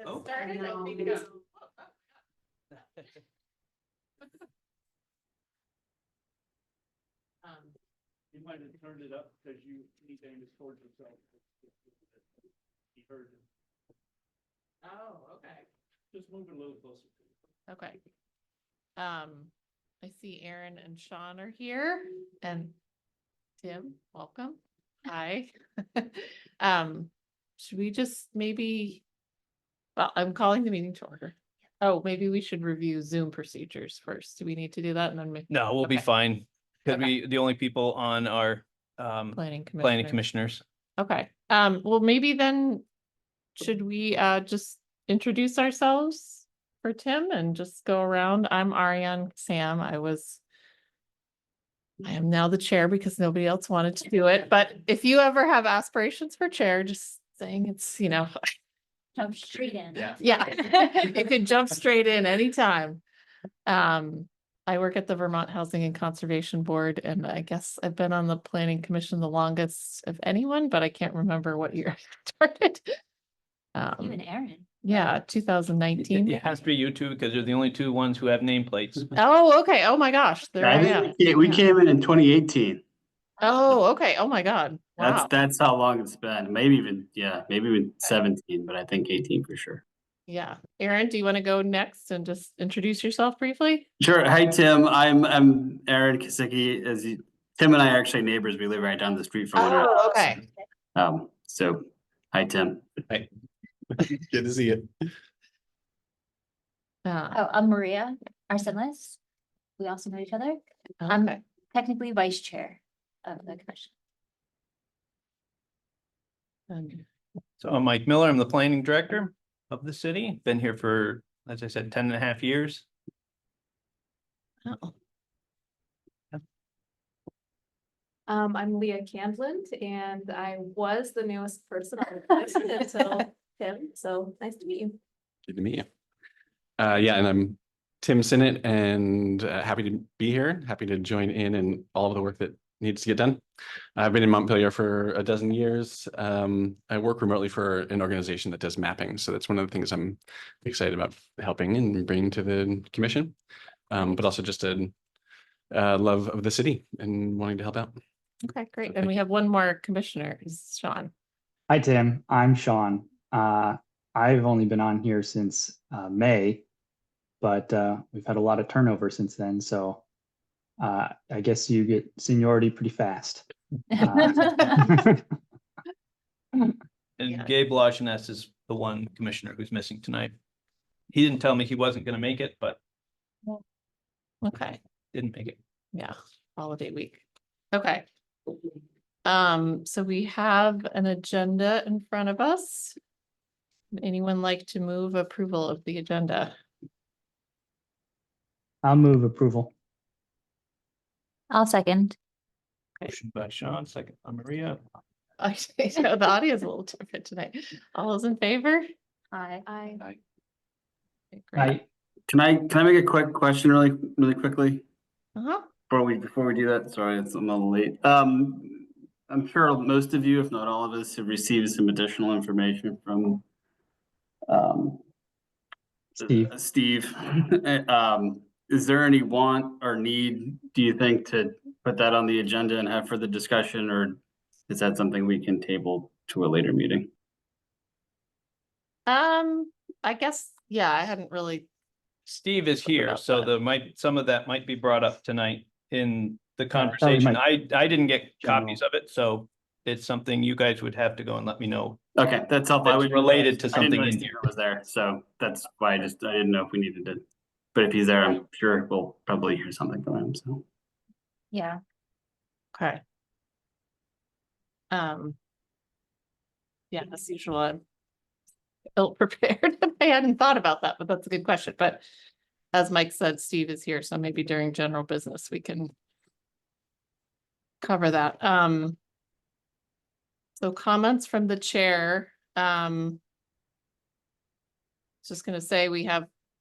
Oh. Started, I think so. You might have turned it up because you need to aim it towards yourself. He heard it. Oh, okay. Just move it a little closer. Okay. I see Aaron and Sean are here and Tim, welcome. Hi. Should we just maybe, well, I'm calling the meeting to order. Oh, maybe we should review Zoom procedures first. Do we need to do that and then? No, we'll be Okay. fine. Because Okay. we, the only people on our Planning planning commissioners. commissioners. Okay, well, maybe then should we just introduce ourselves for Tim and just go around? I'm Ariane Sam. I am now the chair because nobody else wanted to do it. But if you ever have aspirations for chair, just saying it's, Jump straight in. yeah, you can jump straight in anytime. I work at the Vermont Housing and Conservation Board, and I guess I've been on the Planning Commission the longest of anyone, but I can't remember what year I started. You and Aaron. Yeah, 2019. It has to be you two because you're the only two ones who have nameplates. Oh, okay. Oh my gosh. There I am. We Yeah. came in 2018. Oh, okay. Oh my God. Wow. That's how long it's been. Maybe even 17, but I think 18 for sure. Yeah. Aaron, do you want to go next and just introduce yourself briefly? Sure. Hi, Tim. I'm Aaron Kasicki. Tim and I are actually neighbors. We live right down the street from one another. Oh, okay. So hi, Tim. Good to see you. Oh, I'm Maria Arsenis. We also know each other. I'm Okay. technically vice chair of the commission. So I'm Mike Miller. I'm the planning director of the city. Been here for, as I said, 10.5 years. Oh. I'm Leah Candland and I was the newest person on the commission until Tim, so nice to meet you. Good to meet you. Yeah, and I'm Tim Sinnott and happy to be here. Happy to join in and all of the work that needs to get done. I've been in Montpelier for a dozen years. I work remotely for an organization that does mapping. So that's one of the things I'm excited about helping and bringing to the commission. But also just a love of the city and wanting to help out. Okay, great. So And we thank have one more commissioner, is Sean. Hi, Tim. I'm Sean. I've only been on here since May, but we've had a lot of turnover since then. So I guess you get seniority pretty fast. And Yeah. Gabe Lajeunesse is the one commissioner who's missing tonight. He didn't tell me he wasn't going to make it, but Okay. didn't make it. Yeah, holiday week. Okay. So we have an agenda in front of us. Would anyone like to move approval of the agenda? I'll move approval. I'll second. Motion by Sean, second by Maria. I know the audio is a little different tonight. All those in favor? Aye. Okay, great. Can I make a quick question really quickly Uh-huh. before we do that? Sorry, I'm a little late. I'm sure most of you, if not all of us, have received some additional information from Steve. Is there any want or need, do you think, to put that on the agenda and have further discussion, or is that something we can table to a later meeting? I guess, yeah, I hadn't really. Steve is here, about so that. some of that might be brought up tonight in the we conversation. might- I didn't get General. copies of it, so it's something you guys would have to go and let me know. Okay, that's helpful. It's related to I didn't something know in Steve here. was there, so that's why I didn't know if we needed to. But if he's there, I'm sure we'll probably hear something from him. So Yeah. Okay. Yeah, as usual, I'm ill prepared. I hadn't thought about that, but that's a good question. But as Mike said, Steve is here, so maybe during general business, we can cover that. So comments from the chair. Just gonna say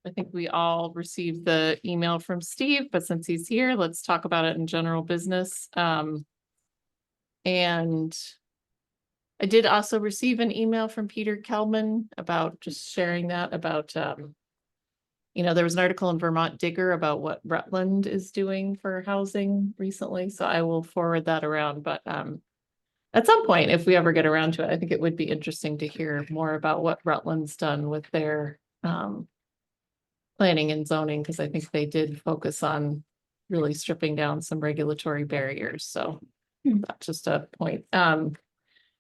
I think we all received the email from Steve, but since he's here, let's talk about it in general business. And I did also receive an email from Peter Kelman about just sharing that about, you know, there was an article in Vermont Digger about what Rutland is doing for housing recently, so I will forward that around, but, at some point, if we ever get around to it, I think it would be interesting to hear more about what Rutland's done with their, planning and zoning, because I think they did focus on really stripping down some regulatory barriers, so that's just a point. And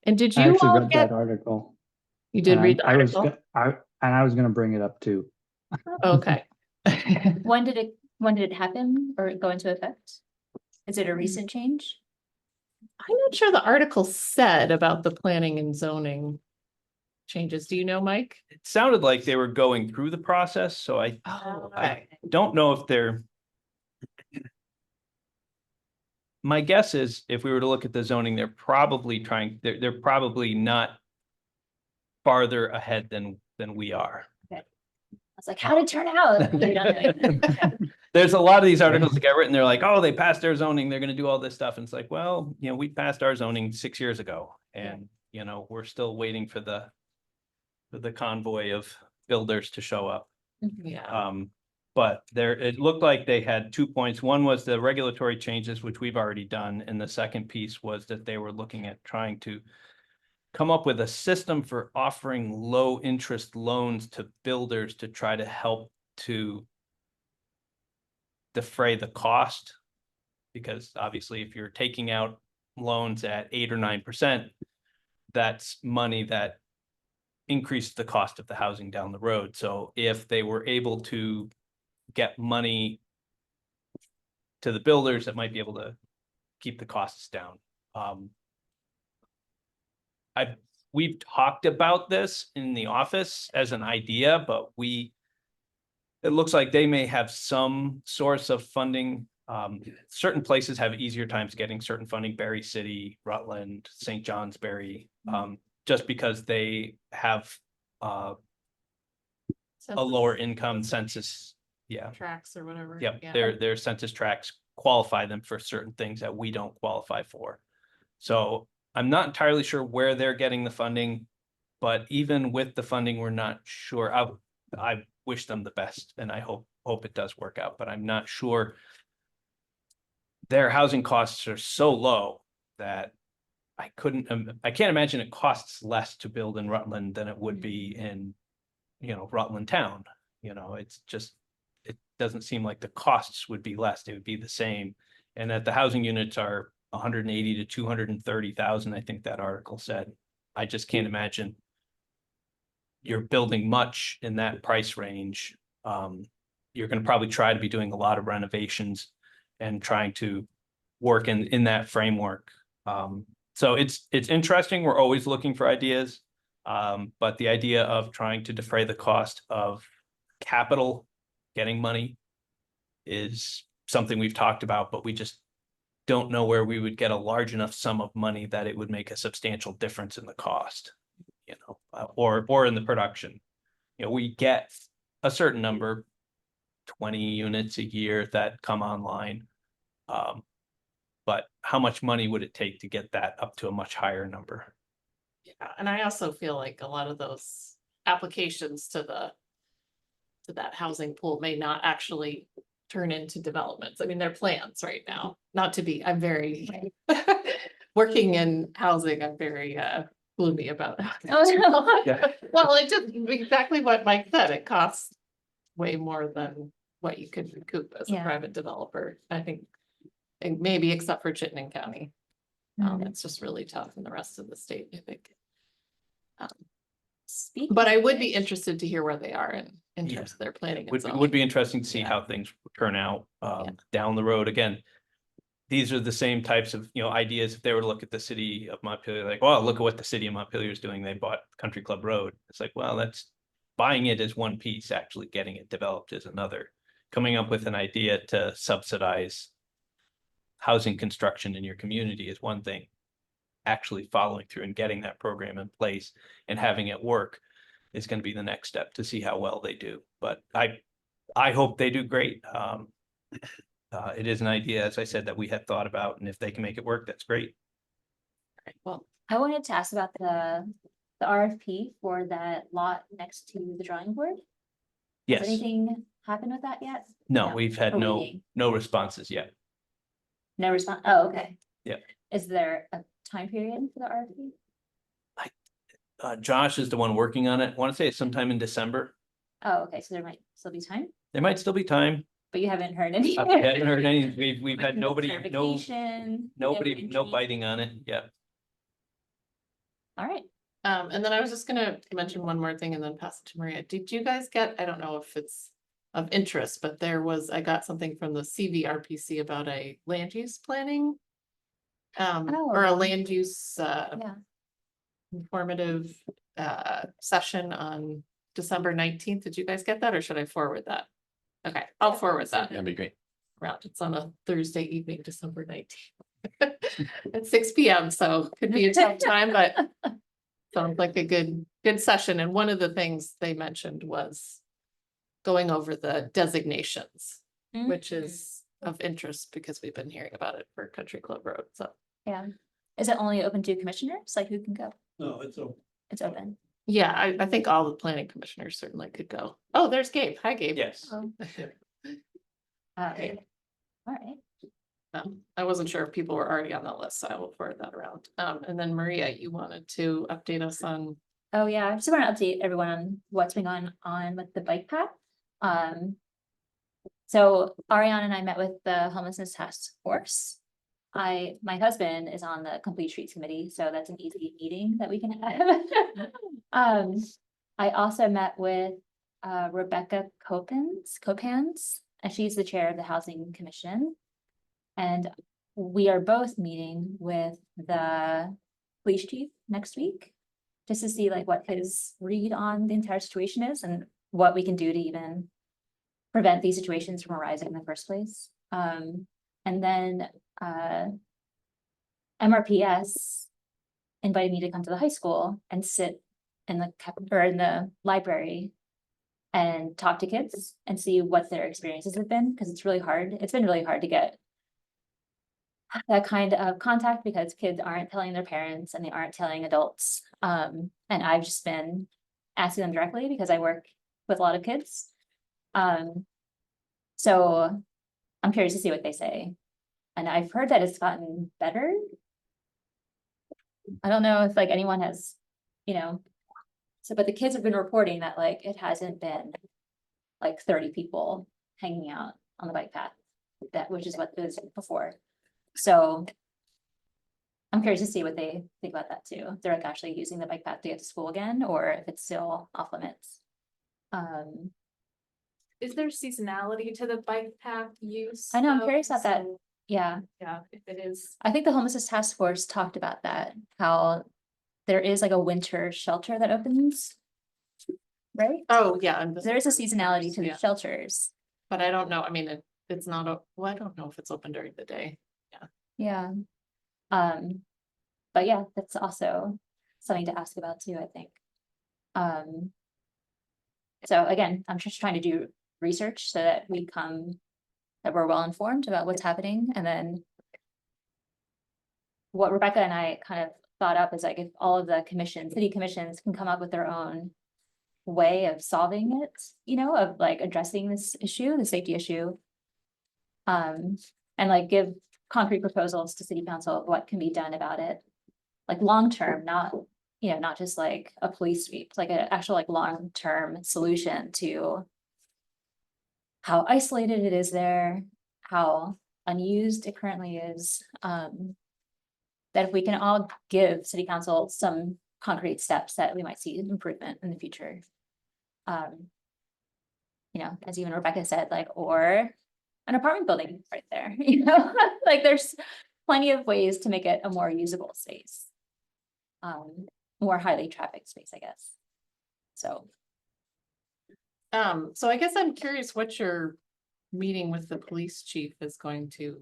did I you actually all read get, that article. you did and read the I was, article? I was gonna bring it up too. Okay. When did it happen or go into effect? Is it a recent change? I'm not sure the article said about the planning and zoning changes. Do you know, Mike? It sounded like they were going through the process, so I Oh, I don't know if they're. My guess is if we were to look at the zoning, they're probably they're probably not farther ahead than we are. I was like, how did it turn out? We don't know. There's a lot of these articles that get written, they're like, oh, they passed their zoning, they're gonna do all this stuff, and it's like, well, you know, we passed our zoning 6 years ago, and, you know, we're still waiting for the convoy of builders to show up. Yeah. But it looked like they had 2 points. One was the regulatory changes, which we've already done, and the second piece was that they were looking at trying to come up with a system for offering low interest loans to builders to try to help to defray the cost. Because obviously, if you're taking out loans at 8 or 9%, that's money that increased the cost of the housing down the road. So if they were able to get money to the builders, that might be able to keep the costs down. We've talked about this in the office as an idea, but it looks like they may have some source of funding. Certain places have easier times getting certain funding, Berry City, Rutland, St. Johnsbury, just because they have a lower income census. Yeah. Tracks or whatever. Yep, Yeah. their census tracts qualify them for certain things that we don't qualify for. So I'm not entirely sure where they're getting the funding, but even with the funding, we're not sure. I wish them the best, and I hope it does work out, but I'm not sure. Their housing costs are so low that I can't imagine it costs less to build in Rutland than it would be in, you know, Rutland town. You know, it's just, it doesn't seem like the costs would be less, they would be the same. And that the housing units are 180 to 230,000, I think that article said. I just can't imagine you're building much in that price range. You're going to probably try to be doing a lot of renovations and trying to work in that framework. So it's interesting. We're always looking for ideas. But the idea of trying to defray the cost of capital, getting money, is something we've talked about, but we just don't know where we would get a large enough sum of money that it would make a substantial difference in the cost, you know, or in the production. You know, we get a certain number, 20 units a year that come online. But how much money would it take to get that up to a much higher number? Yeah, and I also feel like a lot of those applications to that housing pool may not actually turn into developments. I mean, they're plans right now, not to be, I'm very working in housing, I'm very gloomy about. Oh, no. Yeah. Well, it just exactly what Mike said, it costs way more than what you could recoup as a Yeah. private developer, I think. And maybe except for Chittenden County. It's just really tough in the rest of the state, I think. Speaking But I of would be which- interested to hear where they are in Yeah. terms of their planning. It and would be zoning. interesting to see Yeah. how things turn out Yeah. down the road. Again, these are the same types of, you know, ideas. If they were to look at the city of Montpelier, like, well, look at what the city of Montpelier is doing. They bought Country Club Road. It's like, well, that's buying it as one piece, actually getting it developed is another. Coming up with an idea to subsidize housing construction in your community is one thing. Actually following through and getting that program in place and having it work is going to be the next step to see how well they do. But I hope they do great. It is an idea, as I said, that we had thought about, and if they can make it work, that's great. Right, well, I wanted to ask about the RFP for that lot next to the drawing board. Has Yes, anything happened with that yet? no, we've had We're no, waiting. no responses yet. No response? Oh, okay. Yeah. Is there a time period for the RFP? Josh is the one working on it. I want to say it's sometime in December. Oh, okay, so there might still be time, There might still be time. but you haven't heard any. I haven't heard any, we've had No nobody, no, clarification, nobody, no entry? biting on it. Yeah. All right. And then I was just gonna mention one more thing and then pass it to Maria. Did you guys get, I don't know if it's of interest, but I got something from the CVRPC about a land use planning. Or a Oh. land use, Yeah. informative, session on December 19th. Did you guys get that or should I forward that? Okay, I'll forward that That'd be great. around. It's on a Thursday evening, December 19th. At 6 p.m. So could be a tough time, but sounds like a good session. And one of the things they mentioned was going over the designations, which is of interest because we've been hearing about it for Country Club Road. So Yeah. Is it only open to commissioners? Like who can go? No, it's open. It's open. yeah, I think all the planning commissioners certainly could go. Oh, there's Gabe. Hi, Gabe. Yes. Oh, all right. I wasn't sure if people were already on the list, so I will forward that around. And then Maria, you wanted to update us on, Oh, yeah, I just want to update everyone on what's been going on with the bike path. So Ariane and I met with the homelessness task force. My husband is on the Complete Streets Committee, so that's an easy meeting that we can have. I also met with Rebecca Copans, and she's the chair of the Housing Commission. And we are both meeting with the police chief next week, just to see like what his read on the entire situation is and what we can do to even prevent these situations from arising in the first place. And then MRPS invited me to come to the high school and sit in the library and talk to kids and see what their experiences have been, because it's really hard. It's been really hard to get that kind of contact because kids aren't telling their parents and they aren't telling adults. And I've just been asking them directly because I work with a lot of kids. So I'm curious to see what they say. And I've heard that it's gotten better. I don't know if like anyone has, but the kids have been reporting that like it hasn't been like 30 people hanging out on the bike path, which is what it was before. So I'm curious to see what they think about that too. If they're like actually using the bike path to get to school again, or if it's still off limits. Is there seasonality to the bike path use? I know, I'm though? curious about that. So, Yeah, Yeah, if it is. I think the homelessness task force talked about that, how there is like a winter shelter that opens. Right? oh, yeah. and There is a seasonality to the Yeah. shelters. But I don't know. I mean, it's not, well, I don't know if it's open during the day. Yeah. But yeah, that's also something to ask about too, I think. So again, I'm just trying to do research so that we're well informed about what's happening. And then what Rebecca and I kind of thought up is like if all of the city commissions can come up with their own way of solving it, of like addressing this issue, the safety issue. And like give concrete proposals to city council of what can be done about it. Like long-term, not just like a police sweep, like an actual like long-term solution to how isolated it is there, how unused it currently is. That if we can all give city council some concrete steps that we might see improvement in the future. As even Rebecca said, like, or an apartment building right there, like there's plenty of ways to make it a more usable space. More highly trafficked space, I guess. So I guess I'm curious what your meeting with the police chief is going to.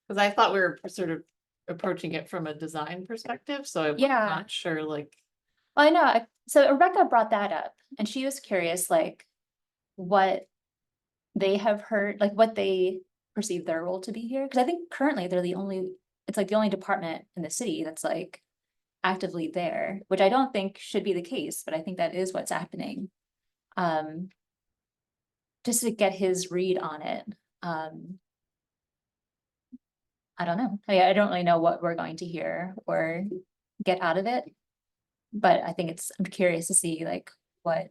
Because I thought we were sort of approaching it from a design perspective, so I'm not sure like. Well, I know, so Rebecca brought that up and she was curious, like what they have heard, like what they perceive their role to be here. Cause I think currently it's like the only department in the city that's like actively there, which I don't think should be the case, but I think that is what's happening. Just to get his read on it. I don't know. I don't really know what we're going to hear or get out of it. But I think I'm curious to see like what.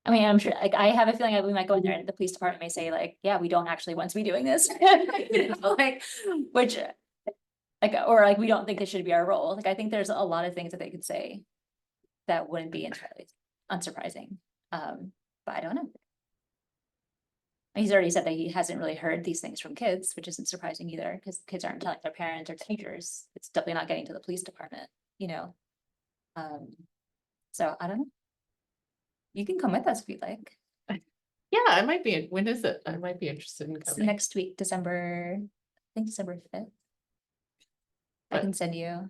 I mean, I'm sure, like, I have a feeling that we might go in there and the police department may say like, yeah, we don't actually want to be doing this. You know, like, which, like, or like, we don't think this should be our role. Like, I think there's a lot of things that they could say that wouldn't be entirely unsurprising. But I don't know. He's already said that he hasn't really heard these things from kids, which isn't surprising either, because kids aren't telling their parents or teachers. It's definitely not getting to the police department, you know? So I don't know. You can come with us if you'd like. Yeah, I might be, when is it? I might be interested in It's coming. next week, December, I think December 5th. I But- can send you.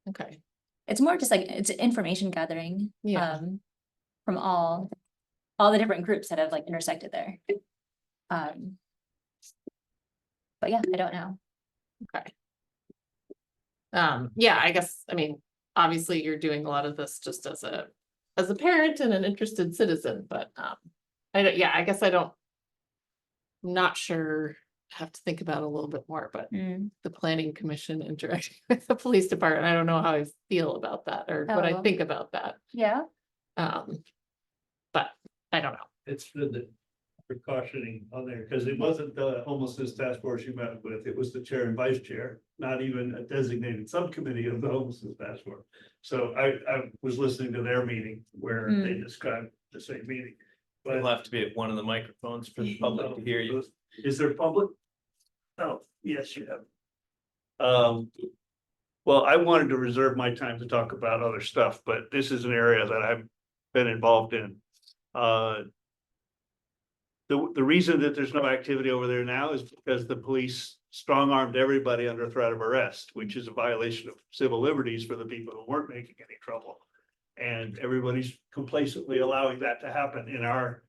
Okay, It's more just like, it's information gathering. Yeah. From all the different groups that have like intersected there. But yeah, I don't know. okay. Yeah, I guess, I mean, obviously you're doing a lot of this just as a parent and an interested citizen, but I don't, yeah, I guess I'm not sure, have to think about it a little bit more, but the planning commission interacting with the police department, I don't know how I feel about that or what I Oh. think about that. Yeah. But I don't know. It's for the precautioning on there, because it wasn't the homelessness task force you met with, it was the chair and vice chair, not even a designated subcommittee of the homelessness task force. So I was listening to their meeting where they described the same meeting. But You'll have to be at one of the microphones for the public to hear you. Is there public? Oh, yes, you have. Well, I wanted to reserve my time to talk about other stuff, but this is an area that I've been involved in. The reason that there's no activity over there now is because the police strong-armed everybody under threat of arrest, which is a violation of civil liberties for the people who weren't making any trouble. And everybody's complacently allowing that to happen in our,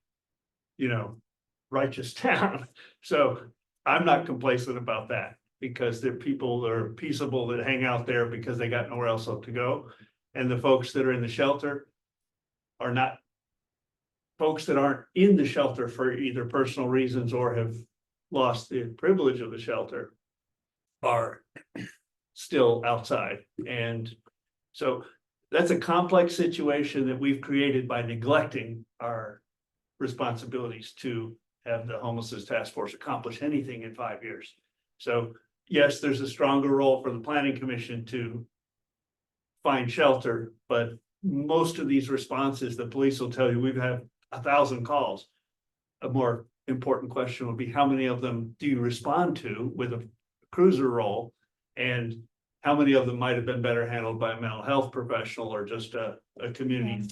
righteous town. So I'm not complacent about that, because there are people that are peaceable that hang out there because they got nowhere else to go. And the folks that are in the shelter are not folks that aren't in the shelter for either personal reasons or have lost the privilege of the shelter are still outside. And so that's a complex situation that we've created by neglecting our responsibilities to have the homelessness task force accomplish anything in 5 years. So yes, there's a stronger role for the planning commission to find shelter, but most of these responses, the police will tell you, we've had 1,000 calls. A more important question would be, how many of them do you respond to with a cruiser role? And how many of them might have been better handled by a mental health professional or just a community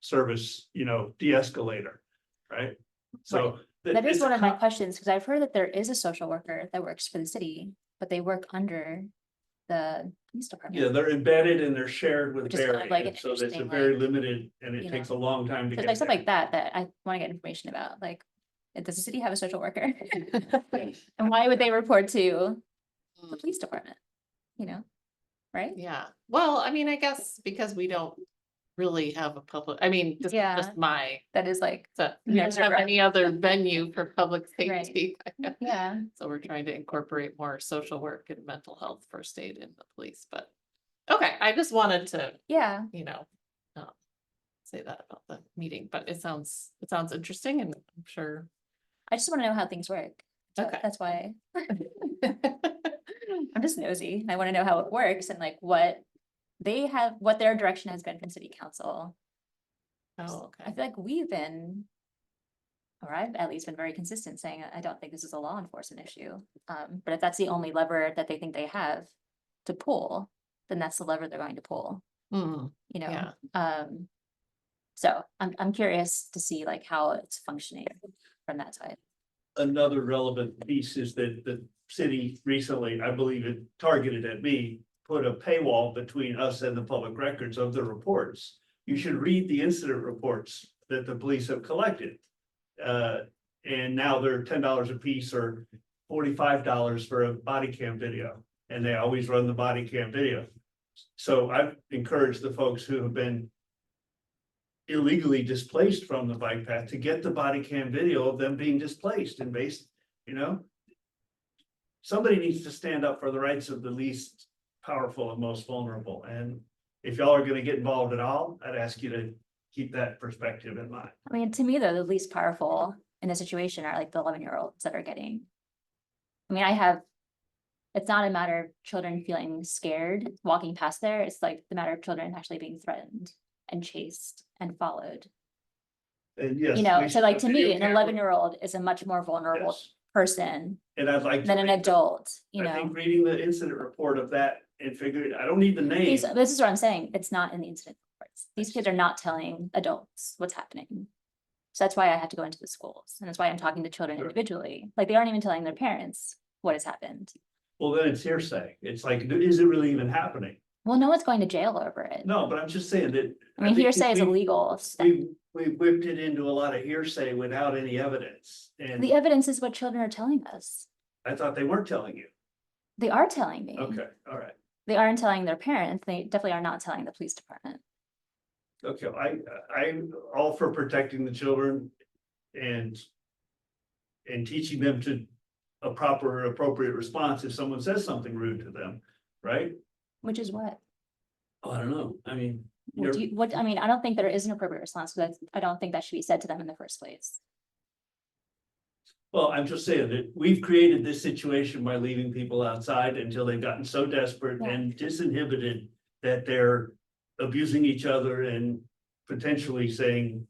service, de-escalator, right? So That is it's one a of my questions, because I've heard that there is a social worker that works for the city, but they work under the police department. Yeah, they're embedded and they're shared with Which is kind of Barry, like and an so it's a interesting, very like, limited, and it takes a long time to So get like stuff there. like that I want to get information about, like, does the city have a social worker? And why would they report to the police department? Right? Yeah, well, I mean, I guess because we don't really have a public, I mean, this is Yeah. just my, That is like, we don't have any other venue for public Right. safety. yeah, So we're trying to incorporate more social work and mental health first aid in the police, but, okay, I just wanted to, yeah. say that about the meeting, but it sounds interesting and I'm sure. I just want to know how things work. So Okay. That's why I'm just nosy. I want to know how it works and like what their direction has been from city council. Oh, I okay. feel like or I've at least been very consistent saying, I don't think this is a law enforcement issue. But if that's the only lever that they think they have to pull, then that's the lever they're going to pull, Hmm, you know? yeah. So I'm curious to see like how it's functioning from that side. Another relevant piece is that the city recently, I believe it targeted at me, put a paywall between us and the public records of the reports. You should read the incident reports that the police have collected. And now they're $10 a piece or $45 for a body cam video, and they always run the body cam video. So I've encouraged the folks who have been illegally displaced from the bike path to get the body cam video of them being displaced and based, you know. Somebody needs to stand up for the rights of the least powerful and most vulnerable. And if y'all are gonna get involved at all, I'd ask you to keep that perspective in mind. I mean, to me, though, the least powerful in the situation are like the 11-year-olds that are getting. I mean, it's not a matter of children feeling scared walking past there. It's like the matter of children actually being threatened and chased and followed. And yes. You know, we so should like have to me, video an camera. 11-year-old is a much more vulnerable Yes. person And I'd like to. than an read the- adult, you I think know. reading the incident report of that and figuring, I don't need the name. This is what I'm saying. It's not in the incident reports. These kids are not telling adults what's happening. So that's why I have to go into the schools. And that's why I'm talking to children Sure. individually. Like they aren't even telling their parents what has happened. Well, then it's hearsay. It's like, is it really even happening? Well, no one's going to jail over it. No, but I'm just saying that. I mean, think hearsay is we- illegal stuff. We whipped it into a lot of hearsay without any evidence. And The evidence is what children are telling us. I thought they weren't telling you. They are telling me. Okay, all right. They aren't telling their parents. They definitely are not telling the police department. Okay, I'm all for protecting the children and teaching them to a proper, appropriate response if someone says something rude to them, right? Which is what? Oh, I don't know. I mean, What do you, what, I mean, I don't think there is an appropriate response, because I don't think that should be said to them in the first place. well, I'm just saying that we've created this situation by leaving people outside until they've gotten so desperate Yeah. and disinhibited that they're abusing each other and potentially saying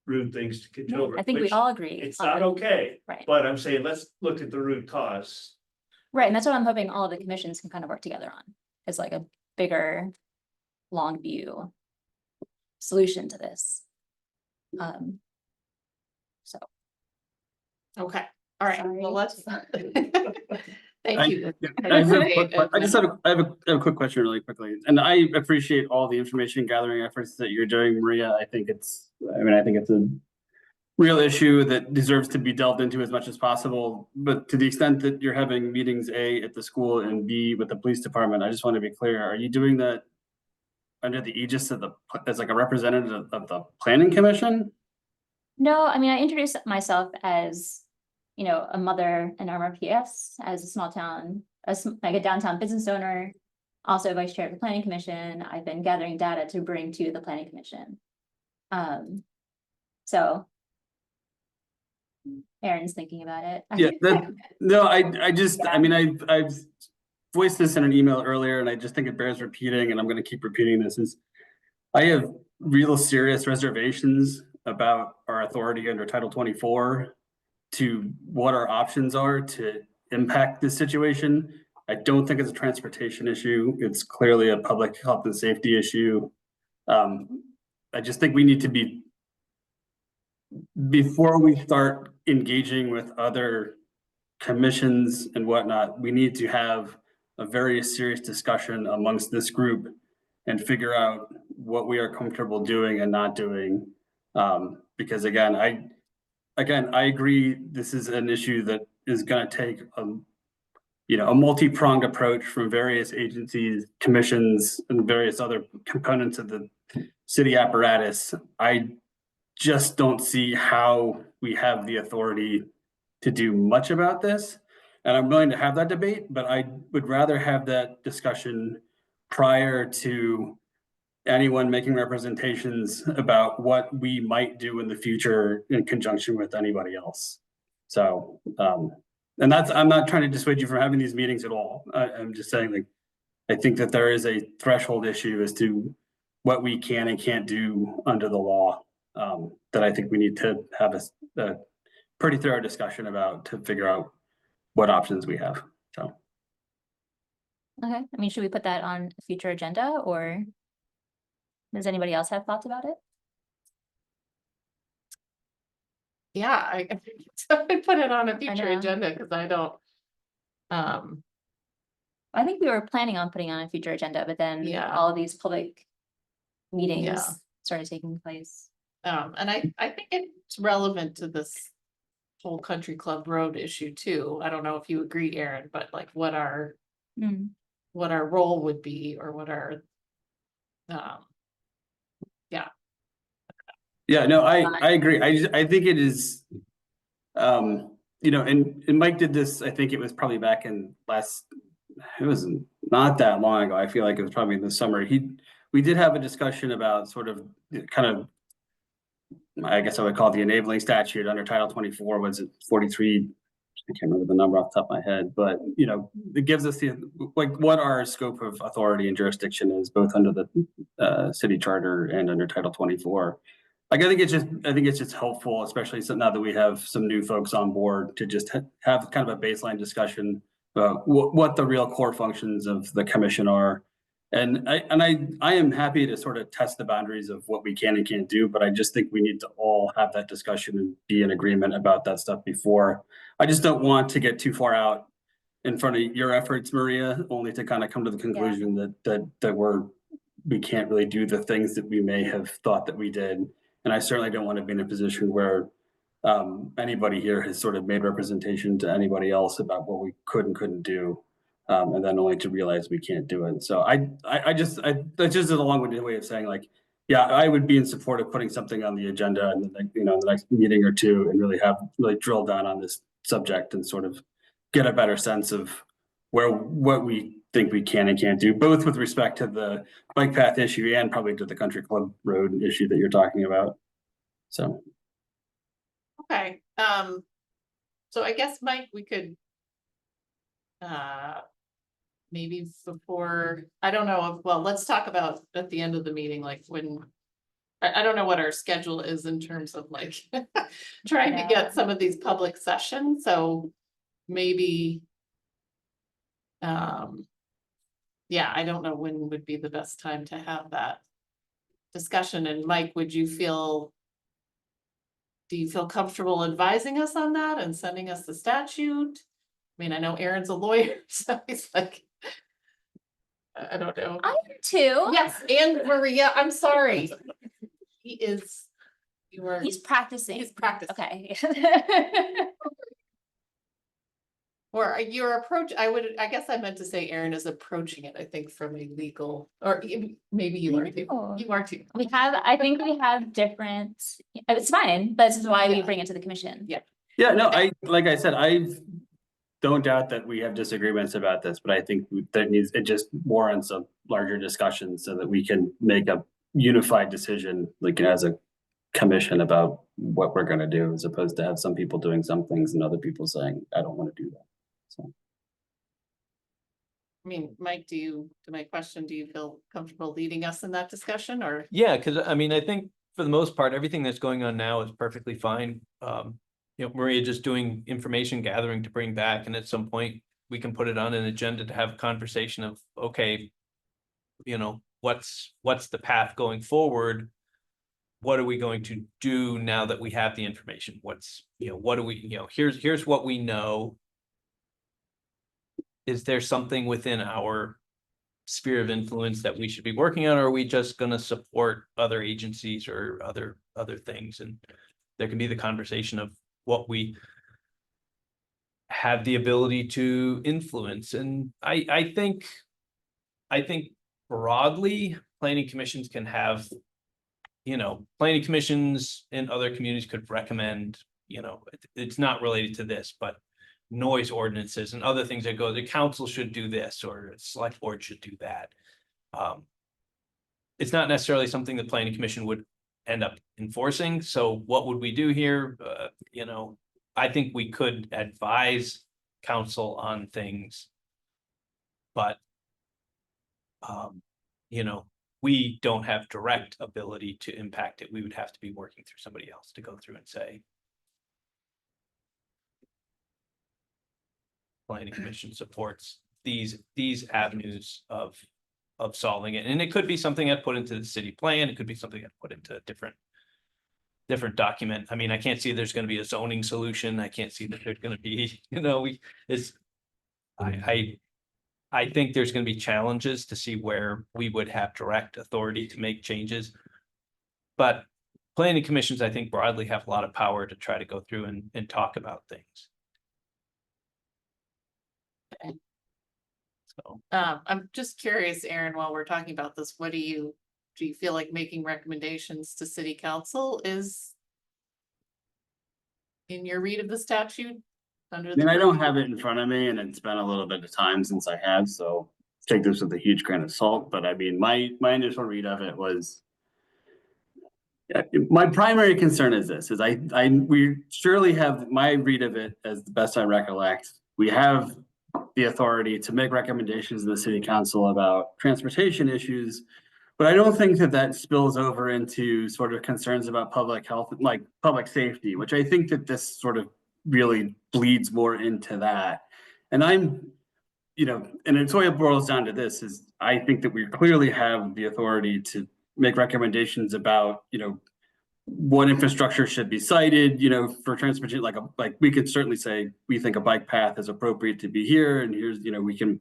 rude things to children. I think we which all agree. It's on not it. okay, Right, but I'm saying, let's look at the root cause. right, and that's what I'm hoping all of the commissions can kind of work together on, is like a bigger, long view solution to this. So, Okay, all right, Sorry. well, let's. Thank you. I have a quick question really quickly, and I appreciate all the information gathering efforts that you're doing, Maria. I think it's a real issue that deserves to be delved into as much as possible. But to the extent that you're having meetings, A, at the school and B, with the police department, I just want to be clear, are you doing that under the aegis of as like a representative of the planning commission? no, I mean, I introduced myself as, you know, a mother in RMPS, as a small town, like a downtown business owner, also vice chair of the planning commission. I've been gathering data to bring to the planning commission. So Aaron's thinking about it. Yeah, I've voiced this in an email earlier, and I just think it bears repeating, and I'm going to keep repeating this, is I have real serious reservations about our authority under Title 24 to what our options are to impact this situation. I don't think it's a transportation issue. It's clearly a public health and safety issue. I just think we need to be, before we start engaging with other commissions and whatnot, we need to have a very serious discussion amongst this group and figure out what we are comfortable doing and not doing. Because again, I agree, this is an issue that is going to take a multi-pronged approach from various agencies, commissions, and various other components of the city apparatus. I just don't see how we have the authority to do much about this. And I'm willing to have that debate, but I would rather have that discussion prior to anyone making representations about what we might do in the future in conjunction with anybody else. So, and I'm not trying to dissuade you from having these meetings at all. I'm just saying, like, I think that there is a threshold issue as to what we can and can't do under the law, that I think we need to have a pretty thorough discussion about to figure out what options we have. So, Okay, I mean, should we put that on a future agenda, or does anybody else have thoughts about it? Yeah, I put it on a future know. agenda, because I don't. I think we were planning on putting on a future agenda, but then Yeah. all of these public meetings Yeah. started taking place. And I think it's relevant to this whole Country Club Road issue too. I don't know if you agree, Aaron, but like what our role would be, or what our Yeah, no, I agree. I think it is, you know, and Mike did this, I think it was probably back in it was not that long ago. I feel like it was probably in the summer. We did have a discussion about sort of kind of, I guess I would call it the enabling statute under Title 24, was it 43? I can't remember the number off the top of my head, but you know, it gives us the like what our scope of authority and jurisdiction is, both under the city charter and under Title 24. Like I think it's just helpful, especially now that we have some new folks on board, to just have kind of a baseline discussion about what the real core functions of the commission are. And I am happy to sort of test the boundaries of what we can and can't do, but I just think we need to all have that discussion and be in agreement about that stuff before. I just don't want to get too far out in front of your efforts, Maria, only to kind of come to the conclusion that we can't really do the things that we may have thought that we did. And I certainly don't want to be in a position where anybody here has sort of made representation to anybody else about what we could and couldn't do. And then only to realize we can't do it. So that's just a long-winded way of saying, like, yeah, I would be in support of putting something on the agenda and the next meeting or two, and really drill down on this subject and sort of get a better sense of what we think we can and can't do, both with respect to the bike path issue and probably to the country club road issue that you're talking about. So. Okay, so I guess, Mike, we could maybe before, I don't know, well, let's talk about at the end of the meeting, like when, I don't know what our schedule is in terms of like trying to get some of these public sessions, so maybe yeah, I don't know when would be the best time to have that discussion. And Mike, do you feel comfortable advising us on that and sending us the statute? I mean, I know Aaron's a lawyer, so he's like, I don't know. I am too. Yes, and Maria, I'm sorry. He's practicing. He's practicing. Okay. Or your approach, I guess I meant to say Aaron is approaching it, I think, from a legal, or maybe you are too. Oh. You are too. I think we have different, it's fine, but this is why we bring it to the commission. Yeah. Yeah, no, like I said, I don't doubt that we have disagreements about this, but I think it just warrants a larger discussion so that we can make a unified decision, like as a commission, about what we're going to do, as opposed to have some people doing some things and other people saying, I don't want to do that. So. I mean, Mike, to my question, do you feel comfortable leading us in that discussion, or? Yeah, because I mean, I think for the most part, everything that's going on now is perfectly fine. Maria just doing information gathering to bring back, and at some point we can put it on an agenda to have a conversation of, okay, what's the path going forward? What are we going to do now that we have the information? What do we, here's what we know. Is there something within our sphere of influence that we should be working on, or are we just going to support other agencies or other things? And there can be the conversation of what we have the ability to influence. And I think broadly, planning commissions can have, planning commissions in other communities could recommend, it's not related to this, but noise ordinances and other things that go, the council should do this, or select board should do that. It's not necessarily something the planning commission would end up enforcing. So what would we do here? I think we could advise council on things, but we don't have direct ability to impact it. We would have to be working through somebody else to go through and say, planning commission supports these avenues of solving it. And it could be something I'd put into the city plan. It could be something I'd put into a different document. I mean, I can't see there's going to be a zoning solution. I can't see that there's going to be, I think there's going to be challenges to see where we would have direct authority to make changes. But planning commissions, I think, broadly have a lot of power to try to go through and talk about things. So I'm just curious, Aaron, while we're talking about this, what do you do you feel like making recommendations to city council is in your read of the statute? Under I the mean, I don't purview? have it in front of me and it's been a little bit of time since I have, so take this with a huge grain of salt, but I mean, my initial read of it was. My primary concern is this, is we surely have, my read of it as the best I recollect, we have the authority to make recommendations to the city council about transportation issues. But I don't think that that spills over into sort of concerns about public health, like public safety, which I think that this sort of really bleeds more into that. And I'm, and it's what it boils down to this is I think that we clearly have the authority to make recommendations about, what infrastructure should be cited, for transportation, like we could certainly say, we think a bike path is appropriate to be here. And here's, we can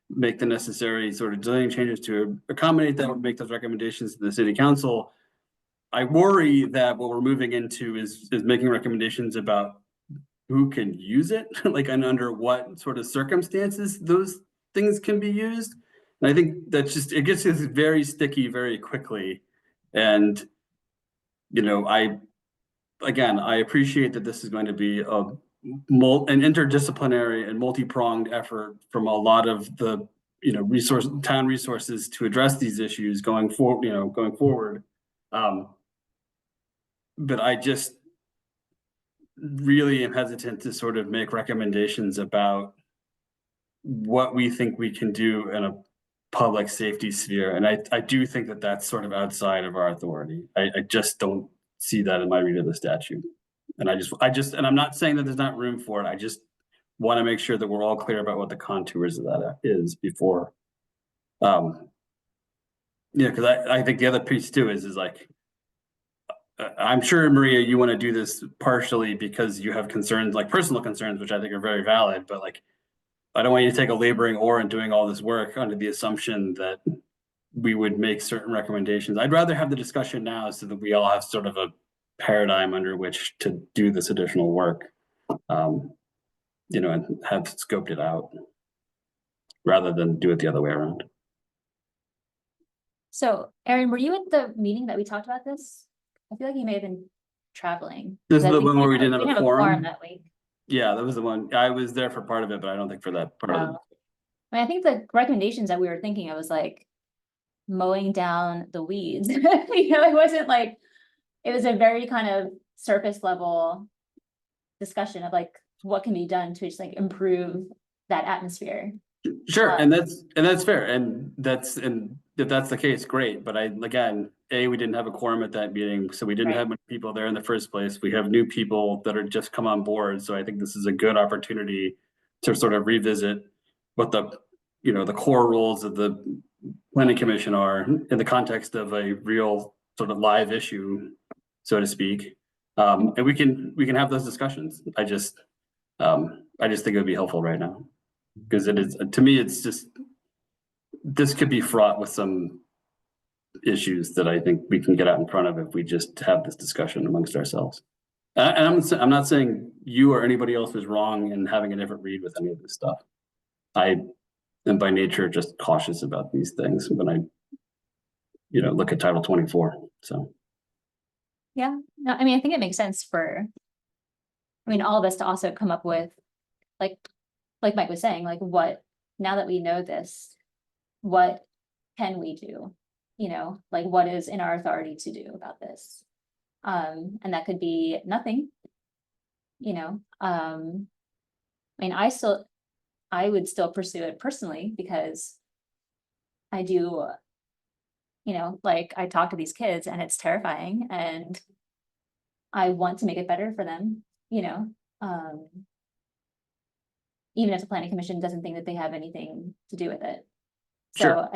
make the necessary sort of design changes to accommodate that, would make those recommendations to the city council. I worry that what we're moving into is making recommendations about who can use it, like, and under what sort of circumstances those things can be used. And I think that's just, it gets very sticky very quickly. And, I appreciate that this is going to be an interdisciplinary and multi-pronged effort from a lot of the, town resources to address these issues going forward. But I just really am hesitant to sort of make recommendations about what we think we can do in a public safety sphere. And I do think that that's sort of outside of our authority. I just don't see that in my read of the statute. And and I'm not saying that there's not room for it. I just want to make sure that we're all clear about what the contours of that is before. Because I think the other piece too is like, I'm sure, Maria, you want to do this partially because you have concerns, like personal concerns, which I think are very valid, but like, I don't want you to take a laboring oar in doing all this work under the assumption that we would make certain recommendations. I'd rather have the discussion now so that we all have sort of a paradigm under which to do this additional work, and have scoped it out rather than do it the other way around. So, Erin, were you at the meeting that we talked about this? I feel like you may have been traveling. This is I the think one where we didn't have a quorum? that week. Yeah, that was the one. I was there for part of it, but I don't think for that part of it. I think the recommendations that we were thinking, I was like mowing down the weeds. It wasn't like, it was a very kind of surface level discussion of like what can be done to just like improve that atmosphere. Sure, and that's fair, and if that's the case, great. But we didn't have a quorum at that meeting, so we didn't have many people there in the first place. We have new people that are just come on board, so I think this is a good opportunity to sort of revisit what the core roles of the planning commission are in the context of a real sort of live issue, so to speak. And we can have those discussions. I just think it would be helpful right now. Because it is, to me, it's just, this could be fraught with some issues that I think we can get out in front of if we just have this discussion amongst ourselves. And I'm not saying you or anybody else is wrong in having a different read with any of this stuff. I am by nature just cautious about these things when I, look at Title 24. So. Yeah, no, I think it makes sense for, all of us to also come up with like Mike was saying, like what, now that we know this, what can we do? Like what is in our authority to do about this? And that could be nothing. I would still pursue it personally because I do, like I talk to these kids and it's terrifying and I want to make it better for them, even if the planning commission doesn't think that they have anything to do with it. So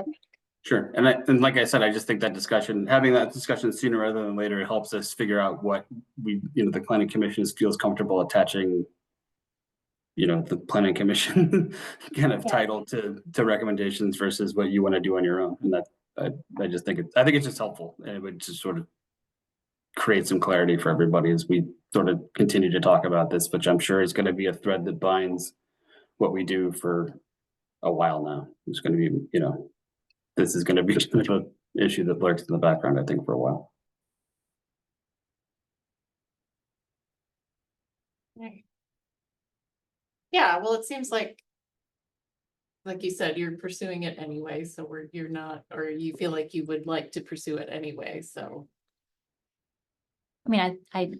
Sure. And like I said, I just think that having that discussion sooner rather than later, helps us figure out what the planning commission feels comfortable attaching, the planning commission kind of title to recommendations versus what you want to do on your own. And that, I just think I think it's just helpful, and it would just sort of create some clarity for everybody as we sort of continue to talk about this, which I'm sure is going to be a thread that binds what we do for a while now. It's going to be, this is going to be issue that lurks in the background, I think, for a while. Right. Yeah, well, it seems like you said, you're pursuing it anyway, so you're not, or you feel like you would like to pursue it anyway, so. I mean, I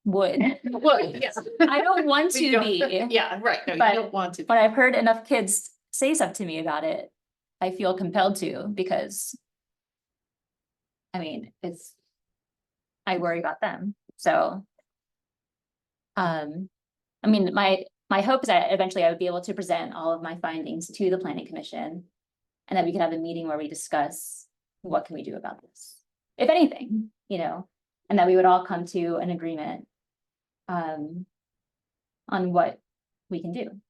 would. Well, yes. I don't want We to don't- be, Yeah, right, no, you But- don't want to. but I've heard enough kids say stuff to me about it. I feel compelled to, because I mean, I worry about them, so. I mean, my hope is that eventually I would be able to present all of my findings to the planning commission. And that we could have a meeting where we discuss what can we do about this, if anything, you know, and that we would all come to an agreement. On what we can do.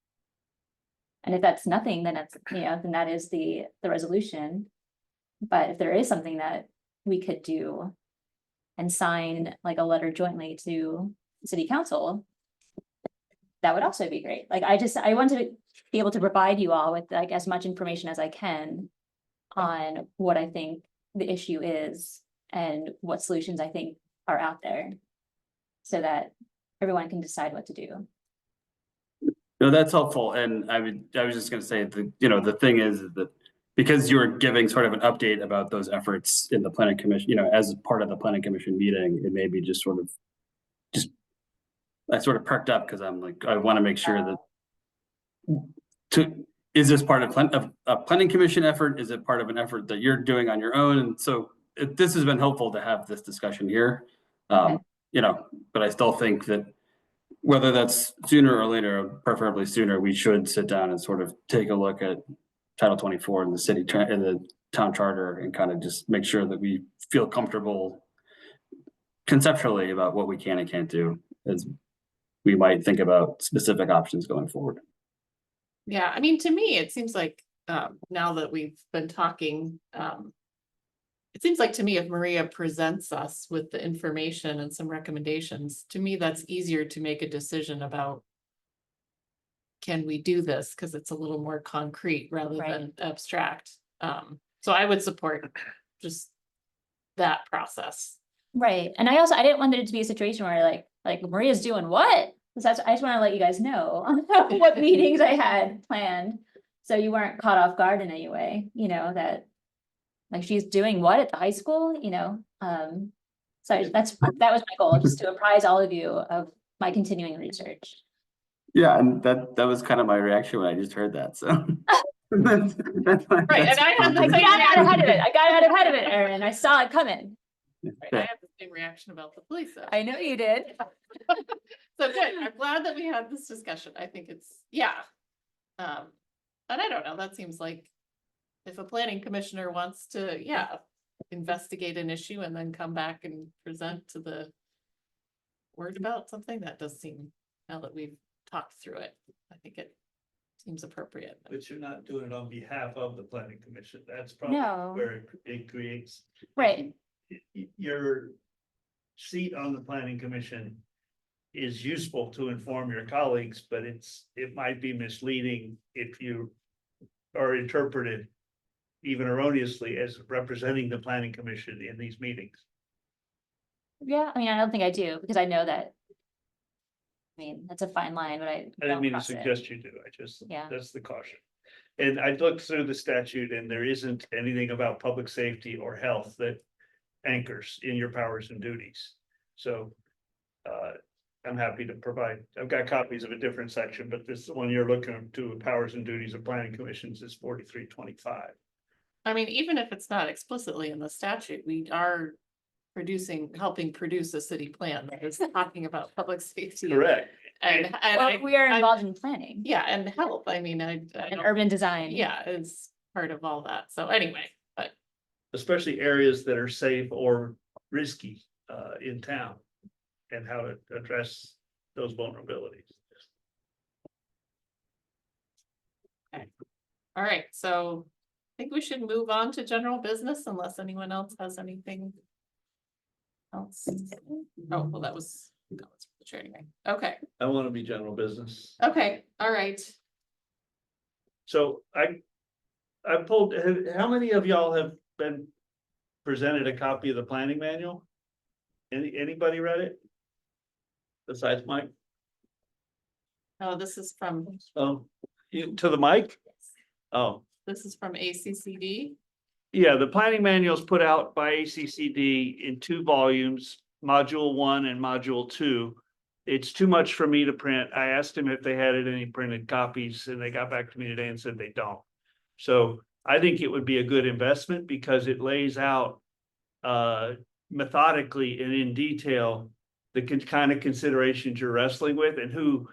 And if that's nothing, then that's, you know, then that is the resolution. But if there is something that we could do and sign like a letter jointly to city council, that would also be great. Like, I want to be able to provide you all with like as much information as I can on what I think the issue is and what solutions I think are out there, so that everyone can decide what to do. No, that's helpful, and I was just gonna say, the thing is that because you were giving sort of an update about those efforts in the planning commission, as part of the planning commission meeting, it may be just I sort of perked up because I'm like, I want to make sure that is this part of a planning commission effort? Is it part of an effort that you're doing on your own? And so this has been helpful to have this discussion here. Okay. But I still think that whether that's sooner or later, preferably sooner, we should sit down and sort of take a look at Title 24 in the in the town charter and kind of just make sure that we feel comfortable conceptually about what we can and can't do, as we might think about specific options going forward. Yeah, I mean, to me, it seems like, now that we've been talking, it seems like to me, if Maria presents us with the information and some recommendations, to me, that's easier to make a decision about. Can we do this? Because it's a little more concrete rather than abstract. So I would support just that process. Right, and I didn't want it to be a situation where like Maria's doing what? Because I just want to let you guys know what meetings I had planned, so you weren't caught off guard in any way, that like she's doing what at the high school, so that was my goal, just to apprise all of you of my continuing research. Yeah, and that was kind of my reaction when I just heard that, so. Right, and I had the I same got out ahead of it. reaction. I got out ahead of it, Erin. I saw it coming. Right, I had the same reaction about the police. I know you did. So good, I'm glad that we had this discussion, I think it's, yeah. And I don't know, that seems like if a planning commissioner wants to, investigate an issue and then come back and present to the board about something, that does seem, now that we've talked through it, I think it seems appropriate. But you're not doing it on behalf of the planning commission. That's probably No. where it creates. Right. Your seat on the planning commission is useful to inform your colleagues, but it might be misleading if you are interpreted even erroneously as representing the planning commission in these meetings. Yeah, I mean, I don't think I do, because I know that. I mean, that's a fine line, but I didn't mean to suggest you do. Yeah. That's the caution. And I looked through the statute and there isn't anything about public safety or health that anchors in your powers and duties. So I'm happy to provide, I've got copies of a different section, but this one you're looking to, powers and duties of planning commissions, is 4325. I mean, even if it's not explicitly in the statute, we are helping produce a city plan that is talking about public safety. Correct. And Well, we are involved in planning. Yeah, and health, I mean, I And don't- urban design. yeah, is part of all that, so anyway, but Especially areas that are safe or risky in town, and how to address those vulnerabilities. all right, so I think we should move on to general business unless anyone else has anything else. Oh, well, that was the chair anyway. Okay, I want to be general business. okay, all right. So I pulled, how many of y'all have been presented a copy of the planning manual. Anybody read it? Besides Mike? Oh, this is from To the mic? Oh, This is from ACCD. yeah, the planning manual is put out by ACCD in 2 volumes, module 1 and module 2. It's too much for me to print. I asked them if they had any printed copies, and they got back to me today and said they don't. So I think it would be a good investment because it lays out methodically and in detail the kind of considerations you're wrestling with, and who,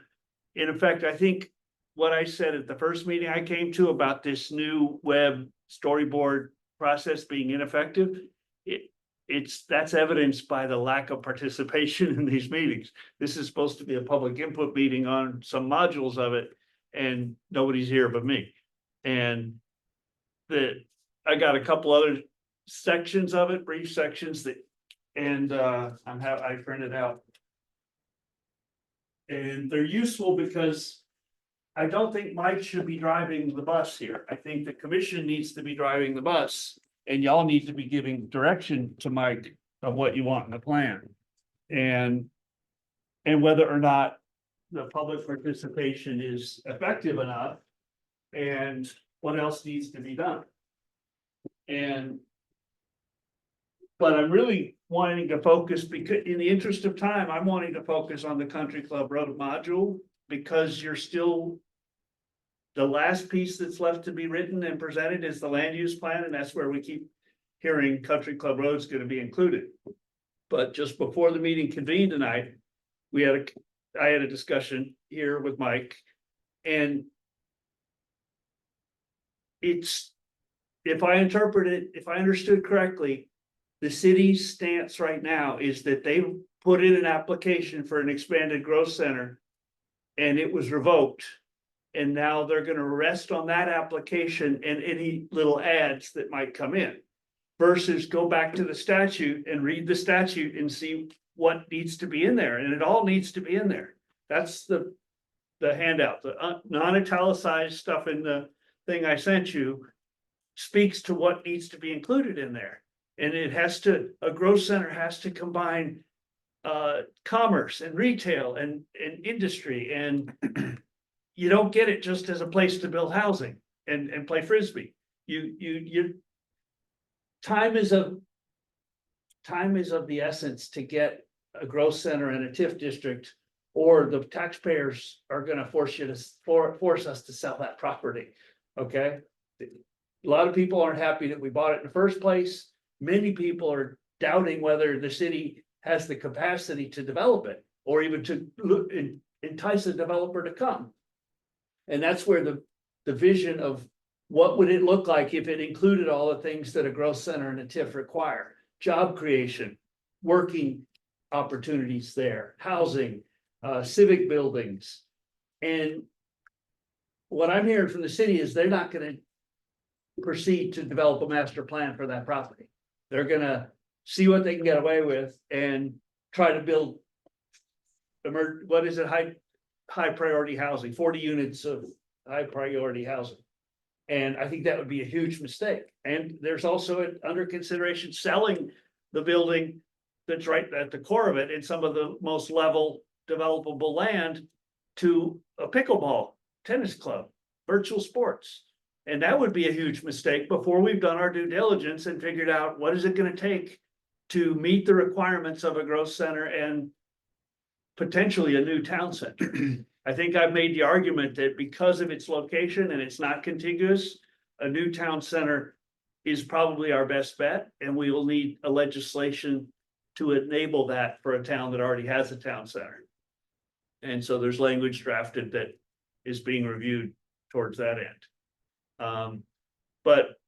in effect, I think what I said at the first meeting I came to about this new web storyboard process being ineffective, that's evidenced by the lack of participation in these meetings. This is supposed to be a public input meeting on some modules of it, and nobody's here but me. And I got a couple other sections of it, brief sections I printed out. And they're useful because I don't think Mike should be driving the bus here. I think the commission needs to be driving the bus, and y'all need to be giving direction to Mike of what you want in the plan. And whether or not the public participation is effective enough, and what else needs to be done. But I'm really wanting to focus, because in the interest of time, I'm wanting to focus on the Country Club Road module, because you're still, the last piece that's left to be written and presented is the land use plan, and that's where we keep hearing Country Club Road's going to be included. But just before the meeting convened tonight, I had a discussion here with Mike, and if I understood correctly, the city's stance right now is that they put in an application for an expanded growth center, and it was revoked. And now they're gonna rest on that application and any little ads that might come in, versus go back to the statute and read the statute and see what needs to be in there, and it all needs to be in there. That's the handout, the non-italicized stuff in the thing I sent you speaks to what needs to be included in there. And a growth center has to combine commerce and retail and industry, and you don't get it just as a place to build housing and play Frisbee. Time is of the essence to get a growth center in a TIF district, or the taxpayers are gonna force us to sell that property, okay? A lot of people aren't happy that we bought it in the first place. Many people are doubting whether the city has the capacity to develop it, or even to entice a developer to come. And that's where the vision of what would it look like if it included all the things that a growth center and a TIF require: job creation, working opportunities there, housing, civic buildings. And what I'm hearing from the city is they're not going to proceed to develop a master plan for that property. They're gonna see what they can get away with and try to build high priority housing, 40 units of high priority housing. And I think that would be a huge mistake. And there's also under consideration selling the building that's right at the core of it in some of the most level developable land to a pickleball, tennis club, virtual sports. And that would be a huge mistake before we've done our due diligence and figured out what is it going to take to meet the requirements of a growth center and potentially a new town center. I think I've made the argument that because of its location and it's not contiguous, a new town center is probably our best bet, and we will need a legislation to enable that for a town that already has a town center. And so there's language drafted that is being reviewed towards that end. But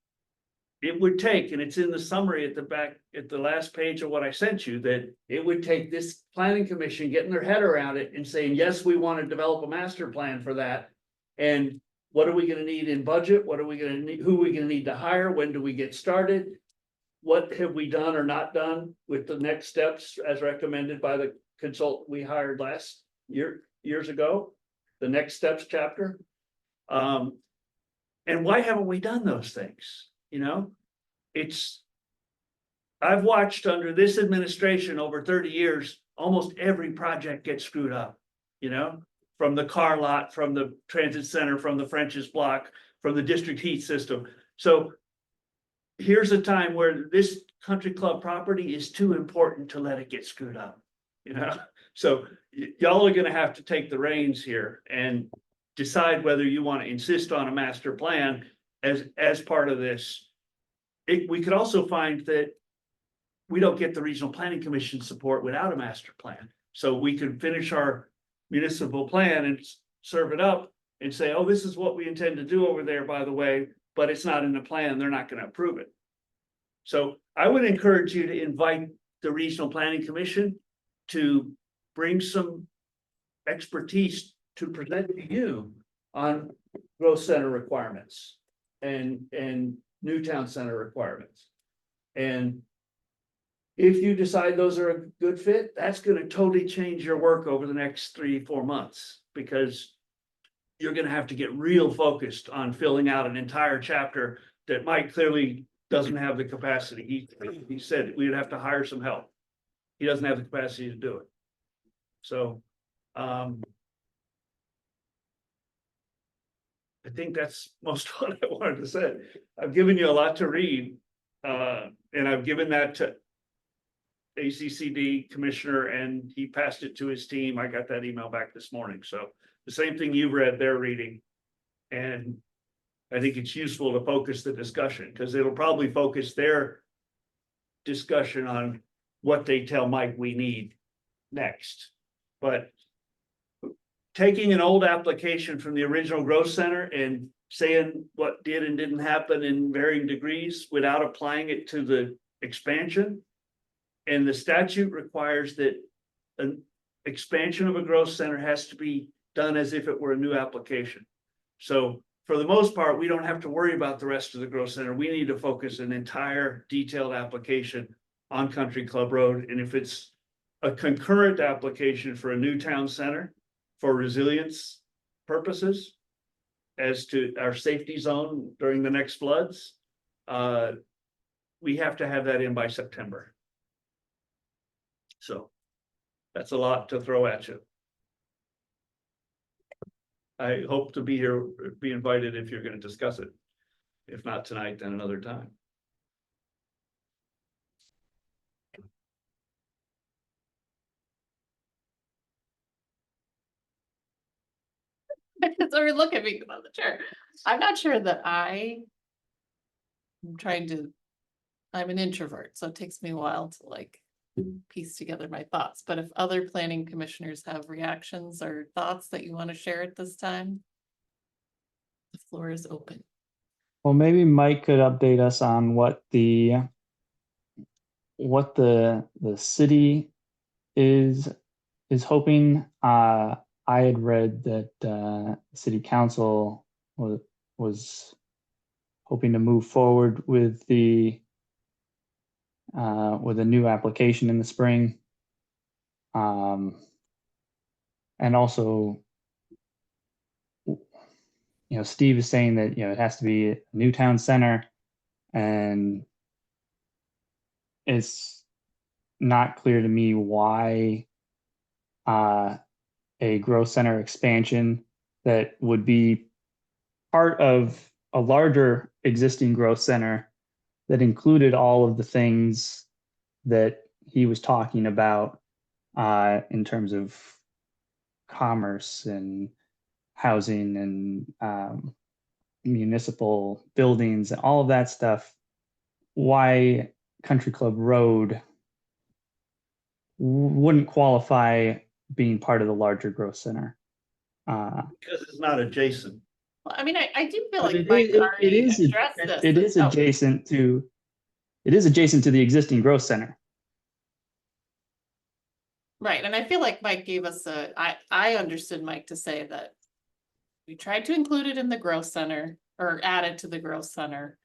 it would take, and it's in the summary at the back, at the last page of what I sent you, that it would take this planning commission getting their head around it and saying, yes, we want to develop a master plan for that. And what are we going to need in budget? What are we going to need? Who are we going to need to hire? When do we get started? What have we done or not done with the next steps as recommended by the consultant we hired years ago? The next steps chapter. And why haven't we done those things? You know, I've watched under this administration over 30 years, almost every project gets screwed up, you know? From the car lot, from the transit center, from the French's Block, from the district heat system. So here's a time where this country club property is too important to let it get screwed up, you know? So y'all are gonna have to take the reins here and decide whether you want to insist on a master plan as part of this. We could also find that we don't get the regional planning commission support without a master plan. So we could finish our municipal plan and serve it up and say, oh, this is what we intend to do over there, by the way, but it's not in the plan, they're not gonna approve it. So I would encourage you to invite the regional planning commission to bring some expertise to present to you on growth center requirements and new town center requirements. And if you decide those are a good fit, that's gonna totally change your work over the next 3-4 months, because you're gonna have to get real focused on filling out an entire chapter that Mike clearly doesn't have the capacity. He said we'd have to hire some help. He doesn't have the capacity to do it. So, I think that's most of what I wanted to say. I've given you a lot to read, and I've given that to ACCD commissioner, and he passed it to his team. I got that email back this morning. So the same thing you've read, they're reading. And I think it's useful to focus the discussion, because it'll probably focus their discussion on what they tell Mike we need next. But taking an old application from the original growth center and saying what did and didn't happen in varying degrees without applying it to the expansion. And the statute requires that an expansion of a growth center has to be done as if it were a new application. So for the most part, we don't have to worry about the rest of the growth center. We need to focus an entire detailed application on Country Club Road. And if it's a concurrent application for a new town center for resilience purposes, as to our safety zone during the next floods, we have to have that in by September. So that's a lot to throw at you. I hope to be here, be invited if you're going to discuss it. If not tonight, then another time. Sorry, look at me on the chair. I'm not sure that I'm an introvert, so it takes me a while to like piece together my thoughts. But if other planning commissioners have reactions or thoughts that you want to share at this time, the floor is open. Well, maybe Mike could update us on what the city is hoping. I had read that city council was hoping to move forward with a new application in the spring. And also, Steve is saying that, it has to be a new town center, and it's not clear to me why a growth center expansion that would be part of a larger existing growth center that included all of the things that he was talking about in terms of commerce and housing and municipal buildings and all of that stuff, why Country Club Road wouldn't qualify being part of the larger growth center. Because it's not adjacent. Well, I mean, I do feel like It Mike is- already it is- addressed this. It is Oh, adjacent to the existing growth center. right, and I feel like Mike gave us I understood Mike to say that we tried to include it in the growth center or add it to the growth center.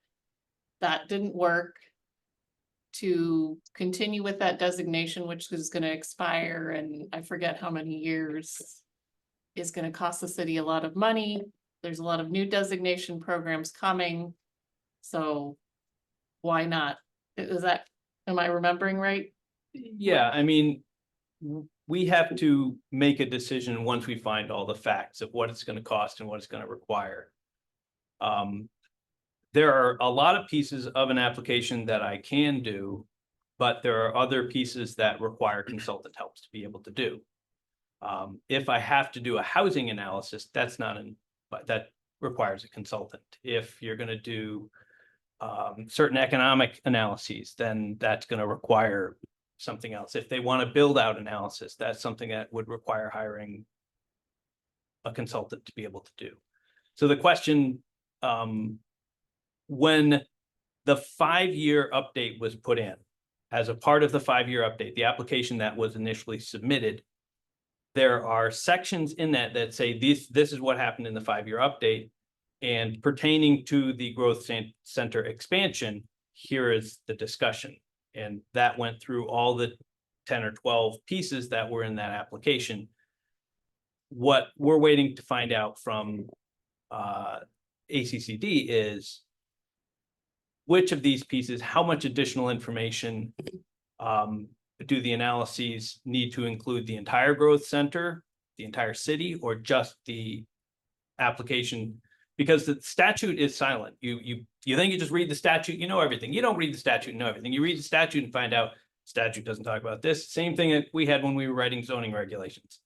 That didn't work. To continue with that designation, which is going to expire and I forget how many years, is going to cost the city a lot of money. There's a lot of new designation programs coming. So why not? Is that Am I remembering right? Yeah, I mean, we have to make a decision once we find all the facts of what it's gonna cost and what it's gonna require. There are a lot of pieces of an application that I can do, but there are other pieces that require consultant help to be able to do. If I have to do a housing analysis, that's not but that requires a consultant. If you're gonna do certain economic analyses, then that's gonna require something else. If they want to build out analysis, that's something that would require hiring a consultant to be able to do. So the question, when the 5-year update was put in, as a part of the 5-year update, the application that was initially submitted, there are sections in that that say this is what happened in the 5-year update, and pertaining to the growth center expansion, here is the discussion. And that went through all the 10 or 12 pieces that were in that application. What we're waiting to find out from ACCD is which of these pieces, how much additional information do the analyses need to include the entire growth center, the entire city, or just the application? Because the statute is silent. You think you just read the statute, you know everything. You don't read the statute and know everything. You read the statute and find out statute doesn't talk about this. Same thing that we had when we were writing zoning regulations.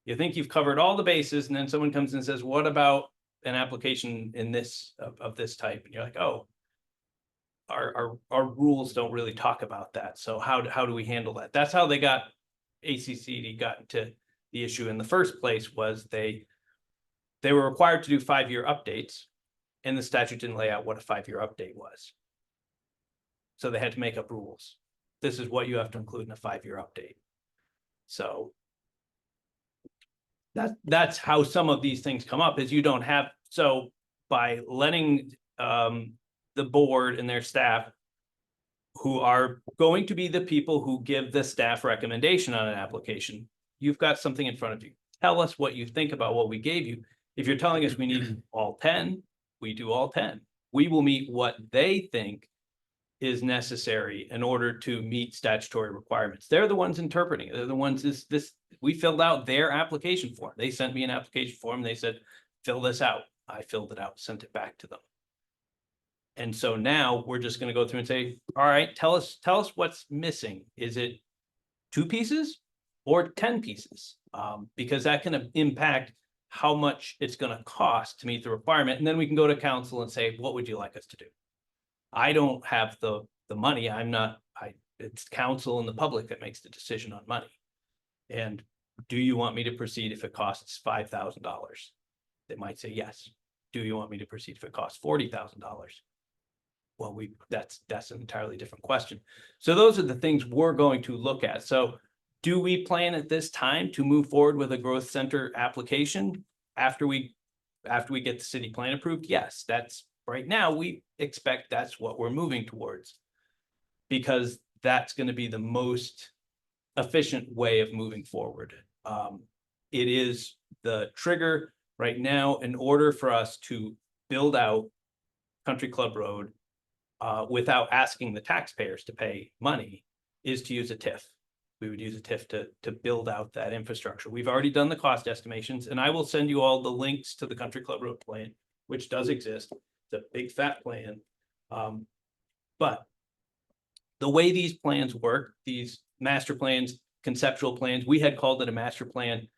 You think you've covered all the bases, and then someone comes and says, what about an application in this of this type? And you're like, oh, our rules don't really talk about that. So how do we handle that? That's how they got ACCD got into the issue in the first place, was they were required to do 5-year updates, and the statute didn't lay out what a 5-year update was. So they had to make up rules. This is what you have to include in a 5-year update. So that's how some of these things come up, is you don't have, so by letting the board and their staff, who are going to be the people who give the staff recommendation on an application, you've got something in front of you. Tell us what you think about what we gave you. If you're telling us we need all 10, we do all 10. We will meet what they think is necessary in order to meet statutory requirements. They're the ones interpreting it. They're the ones we filled out their application form. They sent me an application form. They said, fill this out. I filled it out, sent it back to them. And so now we're just going to go through and say, all right, tell us what's missing. Is it 2 pieces or 10 pieces? Because that can impact how much it's going to cost to meet the requirement. And then we can go to council and say, what would you like us to do? I don't have the money. It's council and the public that makes the decision on money. And do you want me to proceed if it costs $5,000? They might say yes. Do you want me to proceed if it costs $40,000? Well, that's an entirely different question. So those are the things we're going to look at. So do we plan at this time to move forward with a growth center application after we get the city plan approved? Yes, that's right now. We expect that's what we're moving towards, because that's going to be the most efficient way of moving forward. It is the trigger right now in order for us to build out Country Club Road without asking the taxpayers to pay money, is to use a TIF. We would use a TIF to build out that infrastructure. We've already done the cost estimations, and I will send you all the links to the Country Club Road plan, which does exist. It's a big fat plan. But the way these plans work, these master plans, conceptual plans, we had called it a master plan.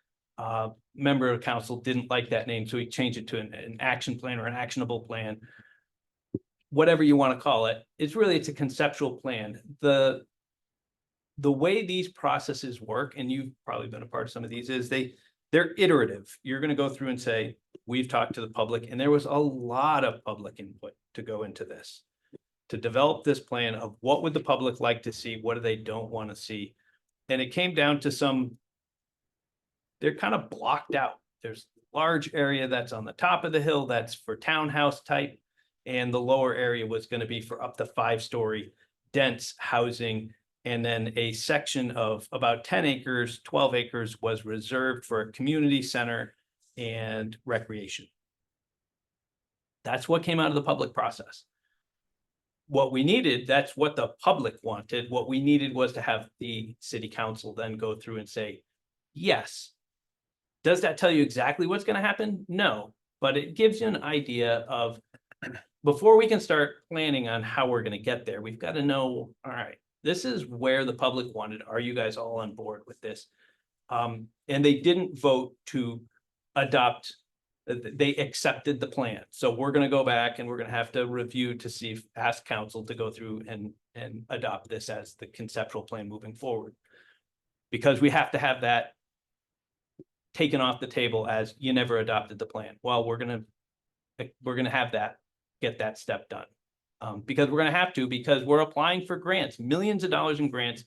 Member of council didn't like that name, so he changed it to an action plan or an actionable plan. Whatever you want to call it, it's a conceptual plan. The way these processes work, and you've probably been a part of some of these, is they're iterative. You're going to go through and say, we've talked to the public, and there was a lot of public input to go into this, to develop this plan of what would the public like to see, what do they don't want to see. And it came down to they're kind of blocked out. There's a large area that's on the top of the hill that's for townhouse type, and the lower area was going to be for up to 5-story dense housing. And then a section of about 10 acres, 12 acres was reserved for a community center and recreation. That's what came out of the public process. what we needed, that's what the public wanted. What we needed was to have the city council then go through and say, yes. Does that tell you exactly what's going to happen? No, but it gives you an idea of, before we can start planning on how we're going to get there, we've got to know, all right, this is where the public wanted. Are you guys all on board with this? And they didn't vote to adopt, they accepted the plan. So we're going to go back and we're going to have to review to see if, ask council to go through and adopt this as the conceptual plan moving forward. Because we have to have that taken off the table as you never adopted the plan. Well, we're gonna have that, get that step done. Because we're gonna have to, because we're applying for grants, millions of dollars in grants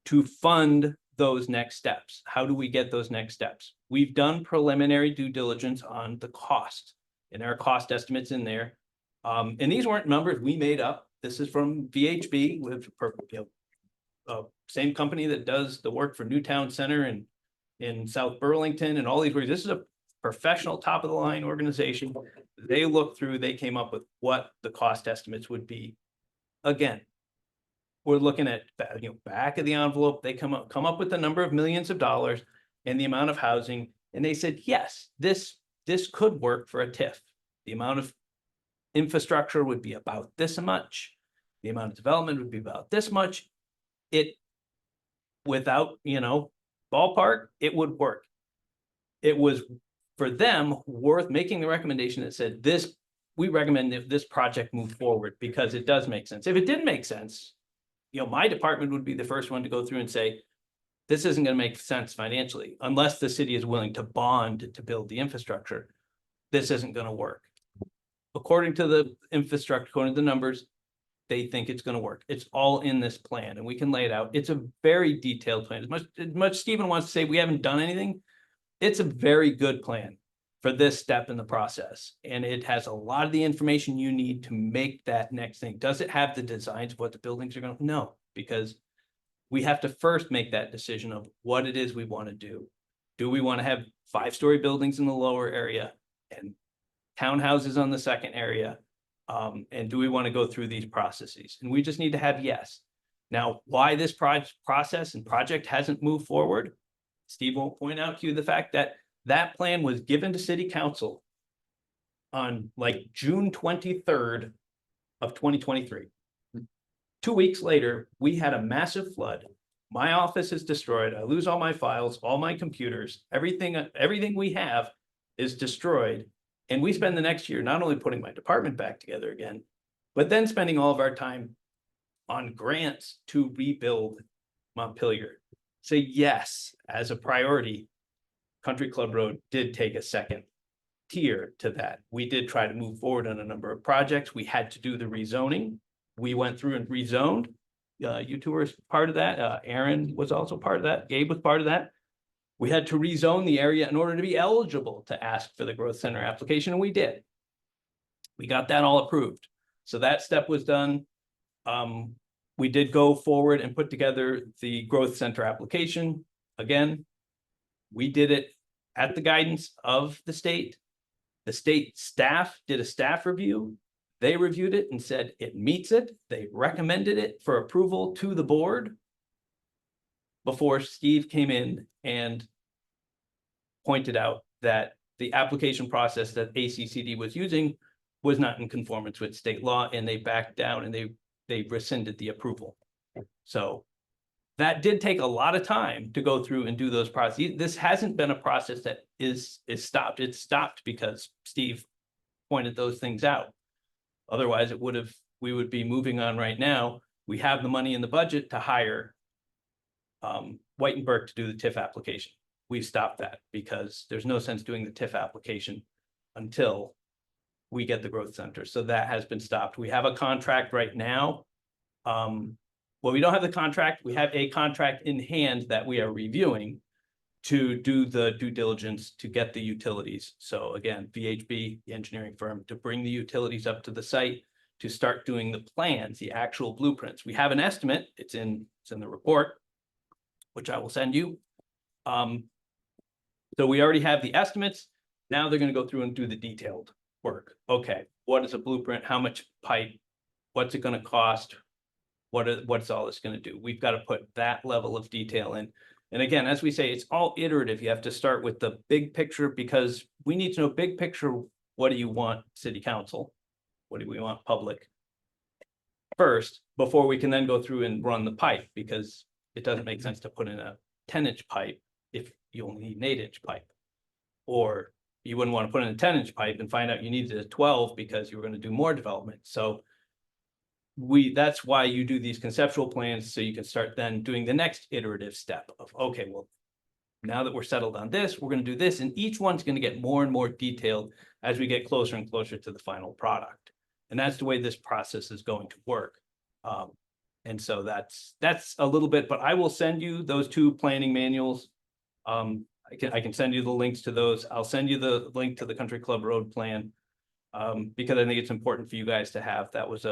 to fund those next steps. How do we get those next steps? We've done preliminary due diligence on the cost, and there are cost estimates in there. And these weren't numbers we made up. This is from VHB, with, same company that does the work for Newtown Center and in South Burlington and all these, this is a professional, top of the line organization. They looked through, they came up with what the cost estimates would be. Again, we're looking at, back of the envelope, they come up with the number of millions of dollars and the amount of housing. And they said, yes, this could work for a TIF. The amount of infrastructure would be about this much. The amount of development would be about this much. It, without, ballpark, it would work. It was, for them, worth making the recommendation that said this, we recommend if this project move forward because it does make sense. If it didn't make sense, my department would be the first one to go through and say, this isn't going to make sense financially unless the city is willing to bond to build the infrastructure. This isn't going to work. According to the infrastructure, according to the numbers, they think it's going to work. It's all in this plan and we can lay it out. It's a very detailed plan. As much Stephen wants to say we haven't done anything, it's a very good plan for this step in the process. And it has a lot of the information you need to make that next thing. Does it have the designs of what the buildings are going to? No, because we have to first make that decision of what it is we want to do. Do we want to have 5-story buildings in the lower area and townhouses on the second area? And do we want to go through these processes? And we just need to have yes. Now, why this process and project hasn't moved forward? Steve won't point out to you the fact that that plan was given to city council on like June 23rd of 2023. 2 weeks later, we had a massive flood. My office is destroyed. I lose all my files, all my computers, everything we have is destroyed. And we spend the next year not only putting my department back together again, but then spending all of our time on grants to rebuild Montpelier. So yes, as a priority, Country Club Road did take a second tier to that. We did try to move forward on a number of projects. We had to do the rezoning. We went through and rezoned. You two were part of that. Aaron was also part of that. Gabe was part of that. We had to rezone the area in order to be eligible to ask for the growth center application, and we did. We got that all approved. So that step was done. We did go forward and put together the growth center application. Again, we did it at the guidance of the state. The state staff did a staff review. They reviewed it and said it meets it. They recommended it for approval to the board before Steve came in and pointed out that the application process that ACCD was using was not in conformance with state law, and they backed down and they rescinded the approval. So that did take a lot of time to go through and do those processes. This hasn't been a process that is stopped. It's stopped because Steve pointed those things out. Otherwise, we would be moving on right now. We have the money in the budget to hire White and Burke to do the TIF application. We've stopped that because there's no sense doing the TIF application until we get the growth center. So that has been stopped. We have a contract right now. Well, we don't have the contract. We have a contract in hand that we are reviewing to do the due diligence to get the utilities. So again, VHB, the engineering firm, to bring the utilities up to the site to start doing the plans, the actual blueprints. We have an estimate. It's in the report, which I will send you. So we already have the estimates. Now they're going to go through and do the detailed work. Okay, what is a blueprint? How much pipe? what's it gonna cost? What's all this gonna do? We've got to put that level of detail in. And again, as we say, it's all iterative. You have to start with the big picture because we need to know big picture. What do you want, city council? What do we want, public? First, before we can then go through and run the pipe, because it doesn't make sense to put in a 10-inch pipe if you only need an 8-inch pipe. Or you wouldn't want to put in a 10-inch pipe and find out you needed a 12 because you were going to do more development. So that's why you do these conceptual plans, so you can start then doing the next iterative step of, okay, well, now that we're settled on this, we're going to do this, and each one's going to get more and more detailed as we get closer and closer to the final product. And that's the way this process is going to work. And so that's a little bit, but I will send you those 2 planning manuals. I can send you the links to those. I'll send you the link to the Country Club Road plan, because I think it's important for you guys to have. That was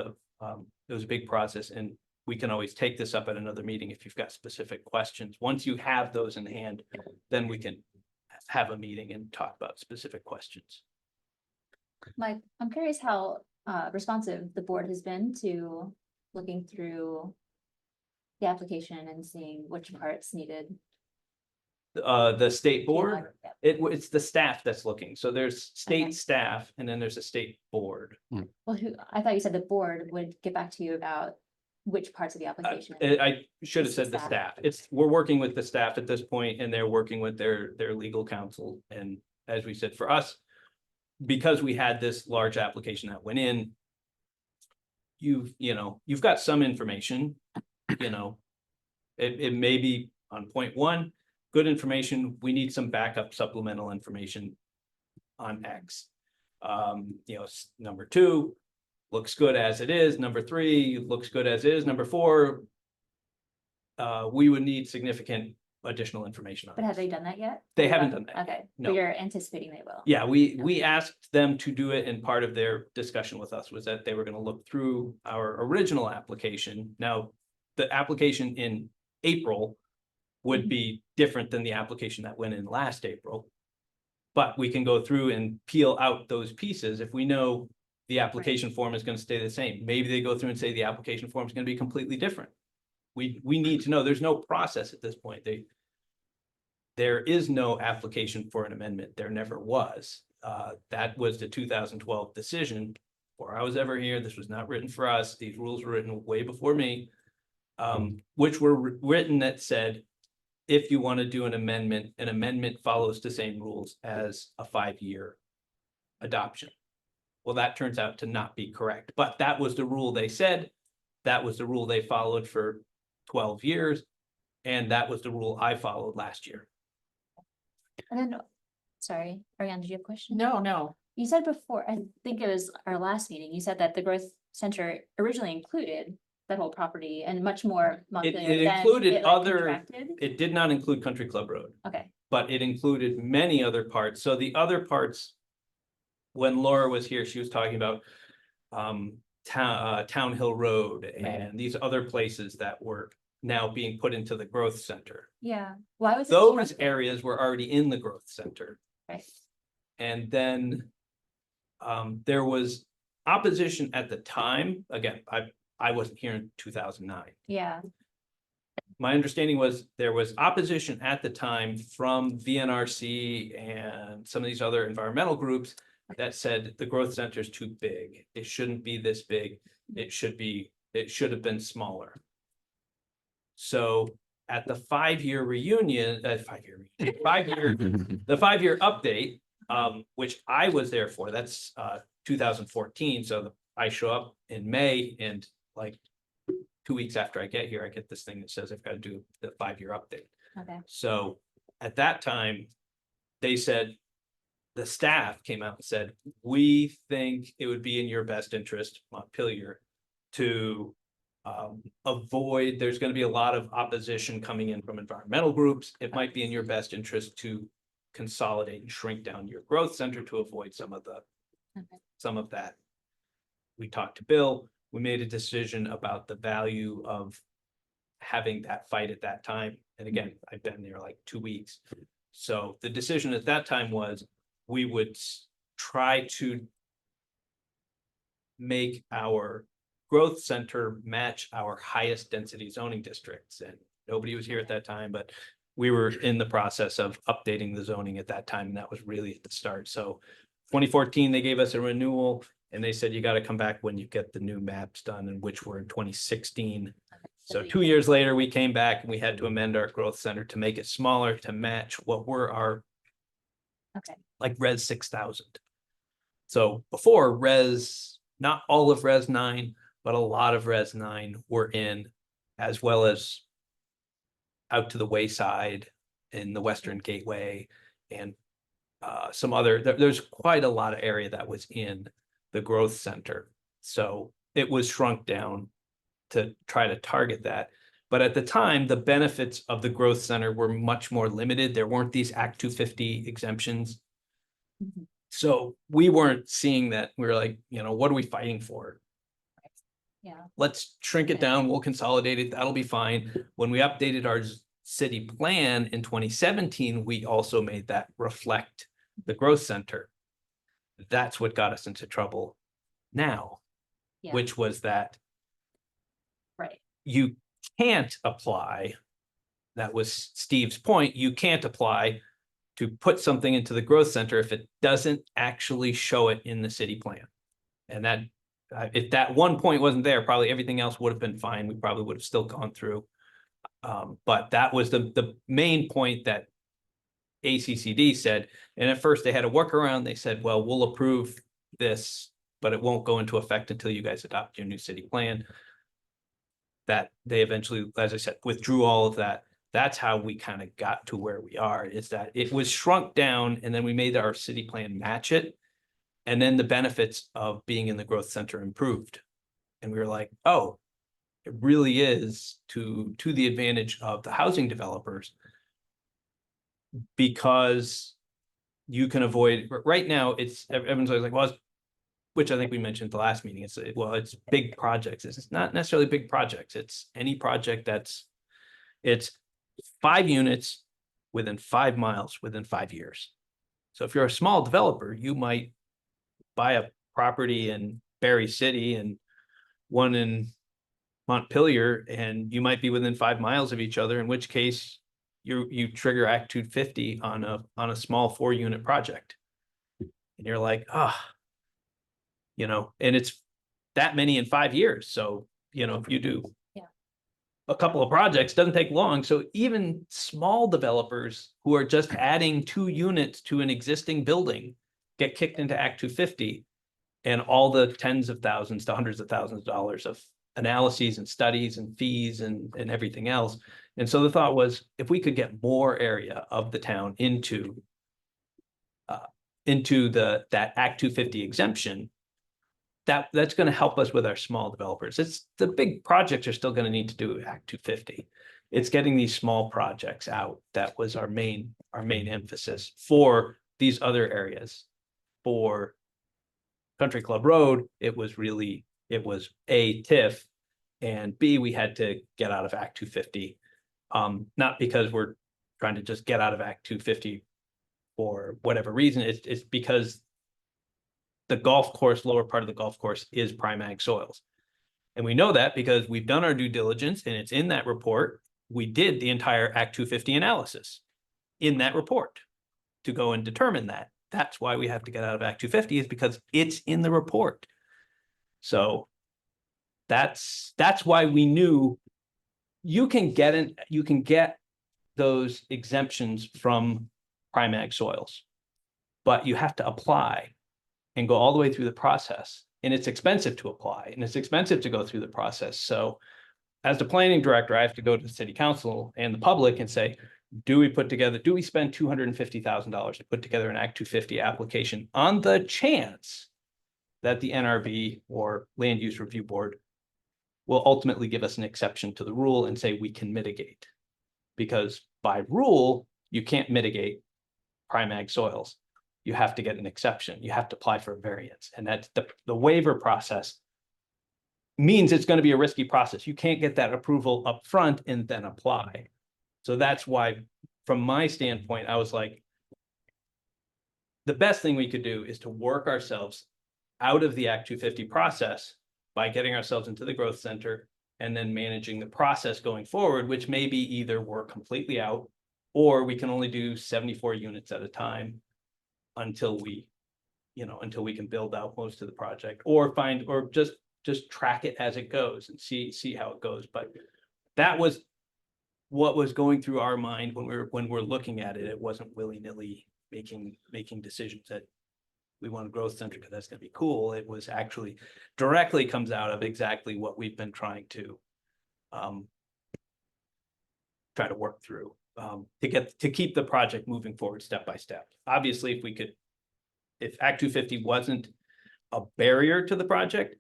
it was a big process, and we can always take this up at another meeting if you've got specific questions. Once you have those in hand, then we can have a meeting and talk about specific questions. Mike, I'm curious how responsive the board has been to looking through the application and seeing which parts needed. The state board, Yeah. it's the staff that's looking. So there's state Okay. staff and then there's a state board. Well, I thought you said the board would get back to you about which parts of the application. I should have It's the said the staff. staff. We're working with the staff at this point, and they're working with their legal counsel. And as we said, for us, because we had this large application that went in, you've got some information, it may be on point 1, good information. We need some backup supplemental information on X. Number 2 looks good as it is. Number 3 looks good as is. Number 4, we would need significant additional information on. But have they done that yet? They haven't done that. Okay, No. but you're anticipating they will. Yeah, we asked them to do it, and part of their discussion with us was that they were going to look through our original application. Now, the application in April would be different than the application that went in last April. But we can go through and peel out those pieces if we know the application form is going to stay the same. Maybe they go through and say the application form is going to be completely different. We need to know. There's no process at this point. There is no application for an amendment. There never was. That was the 2012 decision. Before I was ever here, this was not written for us. These rules were written way before me, which were written that said, if you want to do an amendment follows the same rules as a 5-year adoption. Well, that turns out to not be correct, but that was the rule they said. That was the rule they followed for 12 years. And that was the rule I followed last year. And then, sorry, Ariane, did you have a question? No. You said before, I think it was our last meeting, you said that the growth center originally included that whole property and much more. It included other, contracted? it did not include Country Club Road, Okay, but it included many other parts. So the other parts, when Laura was here, she was talking about Town Hill Road and these other places that were now being put into the growth center. yeah. Why was it Those contracted? areas were already in the growth center. Right. And then there was opposition at the time. Again, I wasn't here in 2009. Yeah, My understanding was there was opposition at the time from VNRC and some of these other environmental groups that said the growth center is too big. It shouldn't be this big. It should have been smaller. So at the 5-year reunion, the 5-year update, which I was there for, that's 2014. So I show up in May, and like 2 weeks after I get here, I get this thing that says I've got to do the 5-year update. okay, So at that time, they said, the staff came out and said, we think it would be in your best interest, Montpelier, to avoid, there's going to be a lot of opposition coming in from environmental groups. It might be in your best interest to consolidate and shrink down your growth center to avoid some of that. We talked to Bill. We made a decision about the value of having that fight at that time. And again, I've been there like 2 weeks. So the decision at that time was we would try to make our growth center match our highest density zoning districts. And nobody was here at that time, but we were in the process of updating the zoning at that time, and that was really at the start. So 2014, they gave us a renewal, and they said, you got to come back when you get the new maps done, and which were in 2016. So 2 years later, we came back and we had to amend our growth center to make it smaller to match what were our like Res 6000. So before not all of Res 9, but a lot of Res 9 were in, as well as out to the wayside in the Western Gateway and some other, there's quite a lot of area that was in the growth center. So it was shrunk down to try to target that. But at the time, the benefits of the growth center were much more limited. There weren't these Act 250 exemptions. So we weren't seeing that. We were like, what are we fighting for? Yeah. Let's shrink it down. We'll consolidate it. That'll be fine. When we updated our city plan in 2017, we also made that reflect the growth center. That's what got us into trouble now, which was that you can't apply. That was Steve's point. You can't apply to put something into the growth center if it doesn't actually show it in the city plan. And that if that one point wasn't there, probably everything else would have been fine. We probably would have still gone through. But that was the main point that ACCD said. And at first they had a workaround. They said, well, we'll approve this, but it won't go into effect until you guys adopt your new city plan. That they eventually, as I said, withdrew all of that. That's how we kind of got to where we are, is that it was shrunk down and then we made our city plan match it. And then the benefits of being in the growth center improved. And we were like, oh, it really is to the advantage of the housing developers, because you can avoid, right now, everyone's always like, well, which I think we mentioned the last meeting, it's big projects. It's not necessarily big projects. It's any project it's 5 units within 5 miles within 5 years. So if you're a small developer, you might buy a property in Berry City and one in Montpelier, and you might be within 5 miles of each other, in which case you trigger Act 250 on a small 4-unit project. And you're like, and it's that many in 5 years. So, if you do a couple of projects, doesn't take long. So even small developers who are just adding 2 units to an existing building get kicked into Act 250, and all the tens of thousands to hundreds of thousands of dollars of analyses and studies and fees and everything else. And so the thought was, if we could get more area of the town into that Act 250 exemption, that's going to help us with our small developers. It's the big projects are still going to need to do Act 250. It's getting these small projects out. That was our main emphasis for these other areas. For Country Club Road, it was A, TIF, and B, we had to get out of Act 250. Not because we're trying to just get out of Act 250 for whatever reason. It's because the golf course, lower part of the golf course, is prime ag soils. And we know that because we've done our due diligence, and it's in that report. We did the entire Act 250 analysis in that report to go and determine that. That's why we have to get out of Act 250, is because it's in the report. So that's why we knew you can get those exemptions from prime ag soils, but you have to apply and go all the way through the process. And it's expensive to apply, and it's expensive to go through the process. So as the planning director, I have to go to the city council and the public and say, do we spend $250,000 to put together an Act 250 application on the chance that the NRB or Land Use Review Board will ultimately give us an exception to the rule and say we can mitigate? Because by rule, you can't mitigate prime ag soils. You have to get an exception. You have to apply for a variance. And that's the waiver process means it's going to be a risky process. You can't get that approval up front and then apply. So that's why, from my standpoint, I was like, the best thing we could do is to work ourselves out of the Act 250 process by getting ourselves into the growth center and then managing the process going forward, which may be either we're completely out or we can only do 74 units at a time until we, until we can build out most of the project or just track it as it goes and see how it goes. But that was what was going through our mind when we're looking at it. It wasn't willy-nilly making decisions that we want a growth center because that's going to be cool. It was actually directly comes out of exactly what we've been trying to try to work through to keep the project moving forward step by step. Obviously, if Act 250 wasn't a barrier to the project,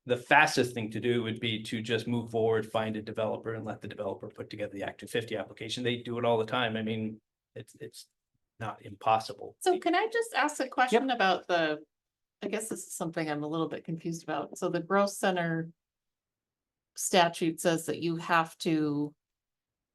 the fastest thing to do would be to just move forward, find a developer and let the developer put together the Act 250 application. They do it all the time. I mean, it's not impossible. So can I just ask a question about I guess this is something I'm a little bit confused about. So the growth center statute says that you have to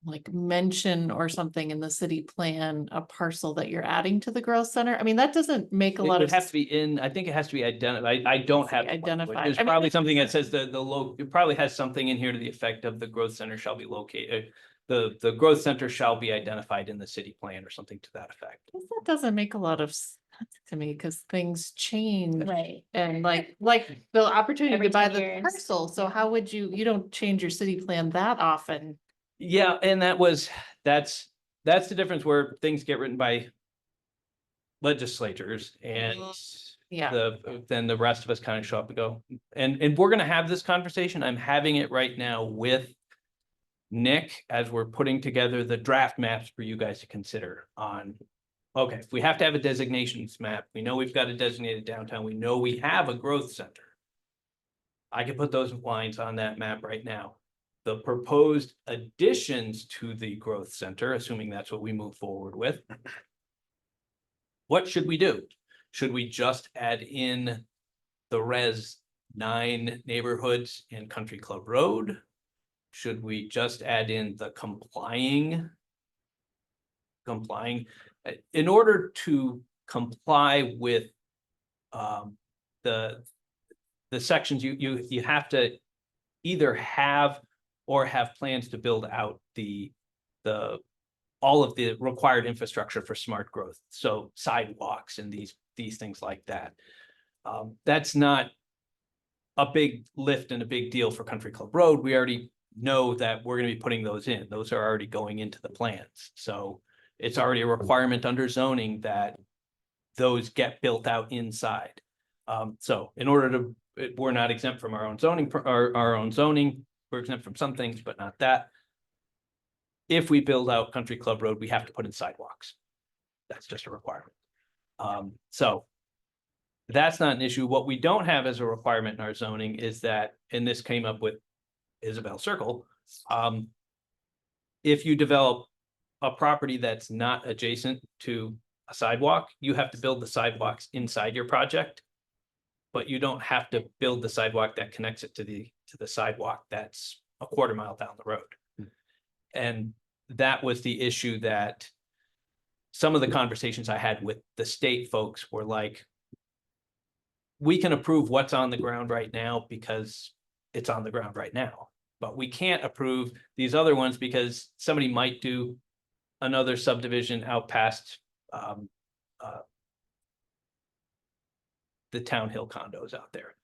like mention or something in the city plan, a parcel that you're adding to the growth center. I mean, that doesn't make a lot of. It has to be I think it has to be identified. I don't have. Identified. There's probably something that says it probably has something in here to the effect of the growth center shall be located. The growth center shall be identified in the city plan or something to that effect. That doesn't make a lot of sense to me because things change. Right. And like the opportunity Every to buy 10 the years. parcel. So how would you don't change your city plan that often? Yeah, and that's the difference where things get written by legislatures and Yeah. then the rest of us kind of show up and go, and we're gonna have this conversation. I'm having it right now with Nick as we're putting together the draft maps for you guys to consider on, okay, if we have to have a designations map, we know we've got a designated downtown, we know we have a growth center. I can put those lines on that map right now. The proposed additions to the growth center, assuming that's what we move forward with. What should we do? Should we just add in the Res 9 neighborhoods in Country Club Road? Should we just add in the complying? In order to comply with the sections, you have to either have or have plans to build out all of the required infrastructure for smart growth. So sidewalks and these things like that. That's not a big lift and a big deal for Country Club Road. We already know that we're going to be putting those in. Those are already going into the plans. So it's already a requirement under zoning that those get built out inside. So in order to, we're not exempt from our own zoning, we're exempt from some things, but not that. If we build out Country Club Road, we have to put in sidewalks. That's just a requirement. So that's not an issue. What we don't have as a requirement in our zoning is that, and this came up with Isabel Circle, if you develop a property that's not adjacent to a sidewalk, you have to build the sidewalks inside your project. But you don't have to build the sidewalk that connects it to the sidewalk that's a quarter mile down the road. And that was the issue that some of the conversations I had with the state folks were like, we can approve what's on the ground right now because it's on the ground right now, but we can't approve these other ones because somebody might do another subdivision out past the Town Hill condos out there.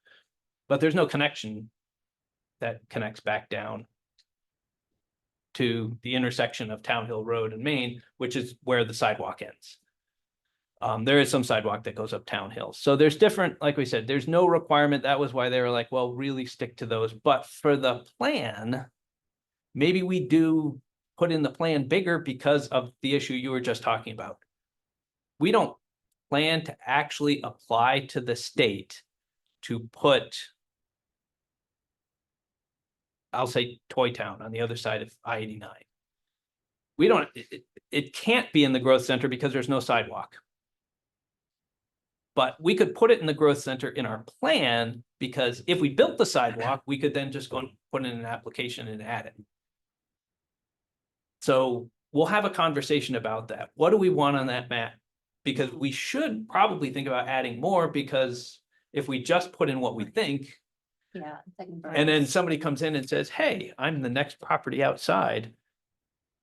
But there's no connection that connects back down to the intersection of Town Hill Road and Main, which is where the sidewalk ends. There is some sidewalk that goes up Town Hill. So there's different, like we said, there's no requirement. That was why they were like, well, really stick to those. But for the plan, maybe we do put in the plan bigger because of the issue you were just talking about. We don't plan to actually apply to the state to put, I'll say Toy Town on the other side of I-89. We don't, it can't be in the growth center because there's no sidewalk. But we could put it in the growth center in our plan because if we built the sidewalk, we could then just go and put in an application and add it. So we'll have a conversation about that. What do we want on that map? Because we should probably think about adding more, because if we just put in what we think, Yeah. second And then price. somebody comes in and says, hey, I'm the next property outside.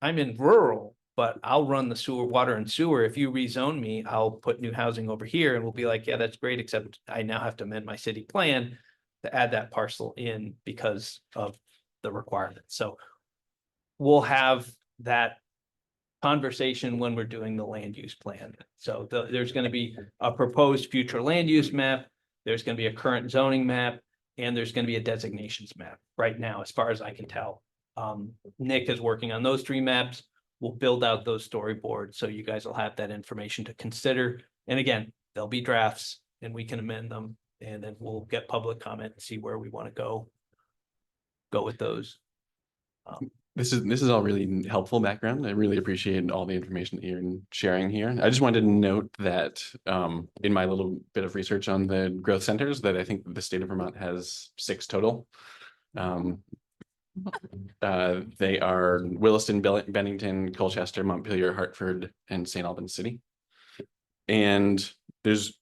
I'm in rural, but I'll run the sewer, water and sewer. If you rezone me, I'll put new housing over here. And we'll be like, yeah, that's great, except I now have to amend my city plan to add that parcel in because of the requirements. So we'll have that conversation when we're doing the land use plan. So there's going to be a proposed future land use map. There's going to be a current zoning map, and there's going to be a designations map right now, as far as I can tell. Nick is working on those 3 maps. We'll build out those storyboards, so you guys will have that information to consider. And again, there'll be drafts and we can amend them, and then we'll get public comment and see where we want to go with those. This is all really helpful background. I really appreciate all the information that you're sharing here. I just wanted to note that in my little bit of research on the growth centers, that I think the state of Vermont has 6 total. They are Williston, Bennington, Colchester, Montpelier, Hartford, and St. Albans City. And there's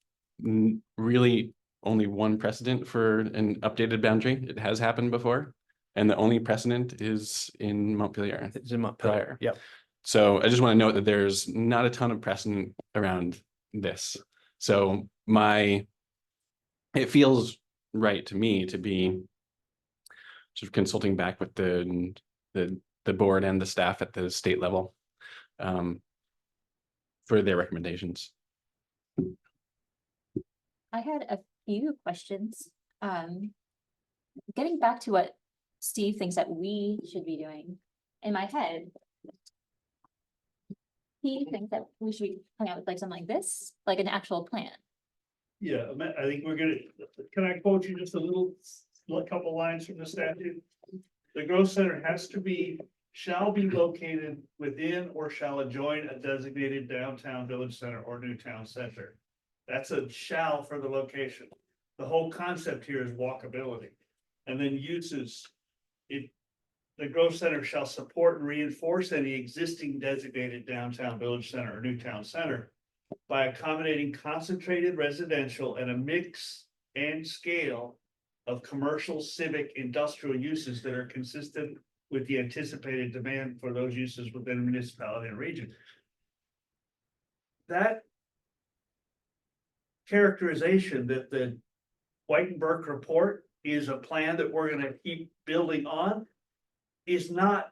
really only one precedent for an updated boundary. It has happened before. And the only precedent is in Montpelier. It's in Montpelier. Prior. Yep. So I just want to note that there's not a ton of precedent around this. So it feels right to me to be sort of consulting back with the board and the staff at the state level for their recommendations. I had a few questions. Getting back to what Steve thinks that we should be doing, in my head, he thinks that we should be coming out with like something like this, like an actual plan. Yeah, I think we're gonna, can I quote you just a couple lines from the statute? The growth center shall be located within or shall adjoin a designated downtown village center or new town center. That's a shall for the location. The whole concept here is walkability. And then uses, the growth center shall support and reinforce any existing designated downtown village center or new town center by accommodating concentrated residential and a mix and scale of commercial, civic, industrial uses that are consistent with the anticipated demand for those uses within a municipality and region. That characterization that the White and Burke report is a plan that we're gonna keep building on is not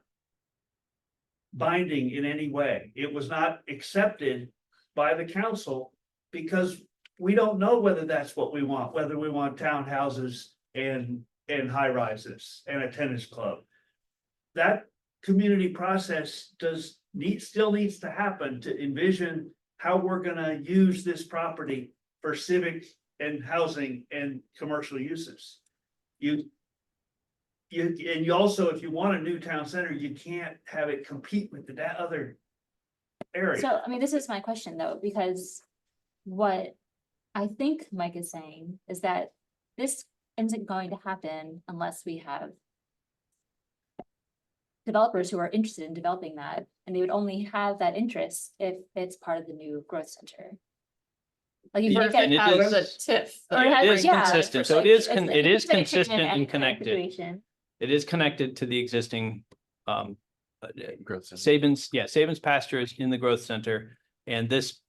binding in any way. It was not accepted by the council because we don't know whether that's what we want, whether we want townhouses and high rises and a tennis club. That community process still needs to happen to envision how we're gonna use this property for civic and housing and commercial uses. You also, if you want a new town center, you can't have it compete with that other area. So, I mean, this is my question though, because what I think Mike is saying is that this isn't going to happen unless we have developers who are interested in developing that, and they would only have that interest if it's part of the new growth center. Like if you Or get if it has the TIF. Or It is yeah, consistent, so like, it is it's- it is it's like a chicken consistent egg and kind of connected. situation. It is connected to the existing Growth center. Sabins pasture is in the growth center, and this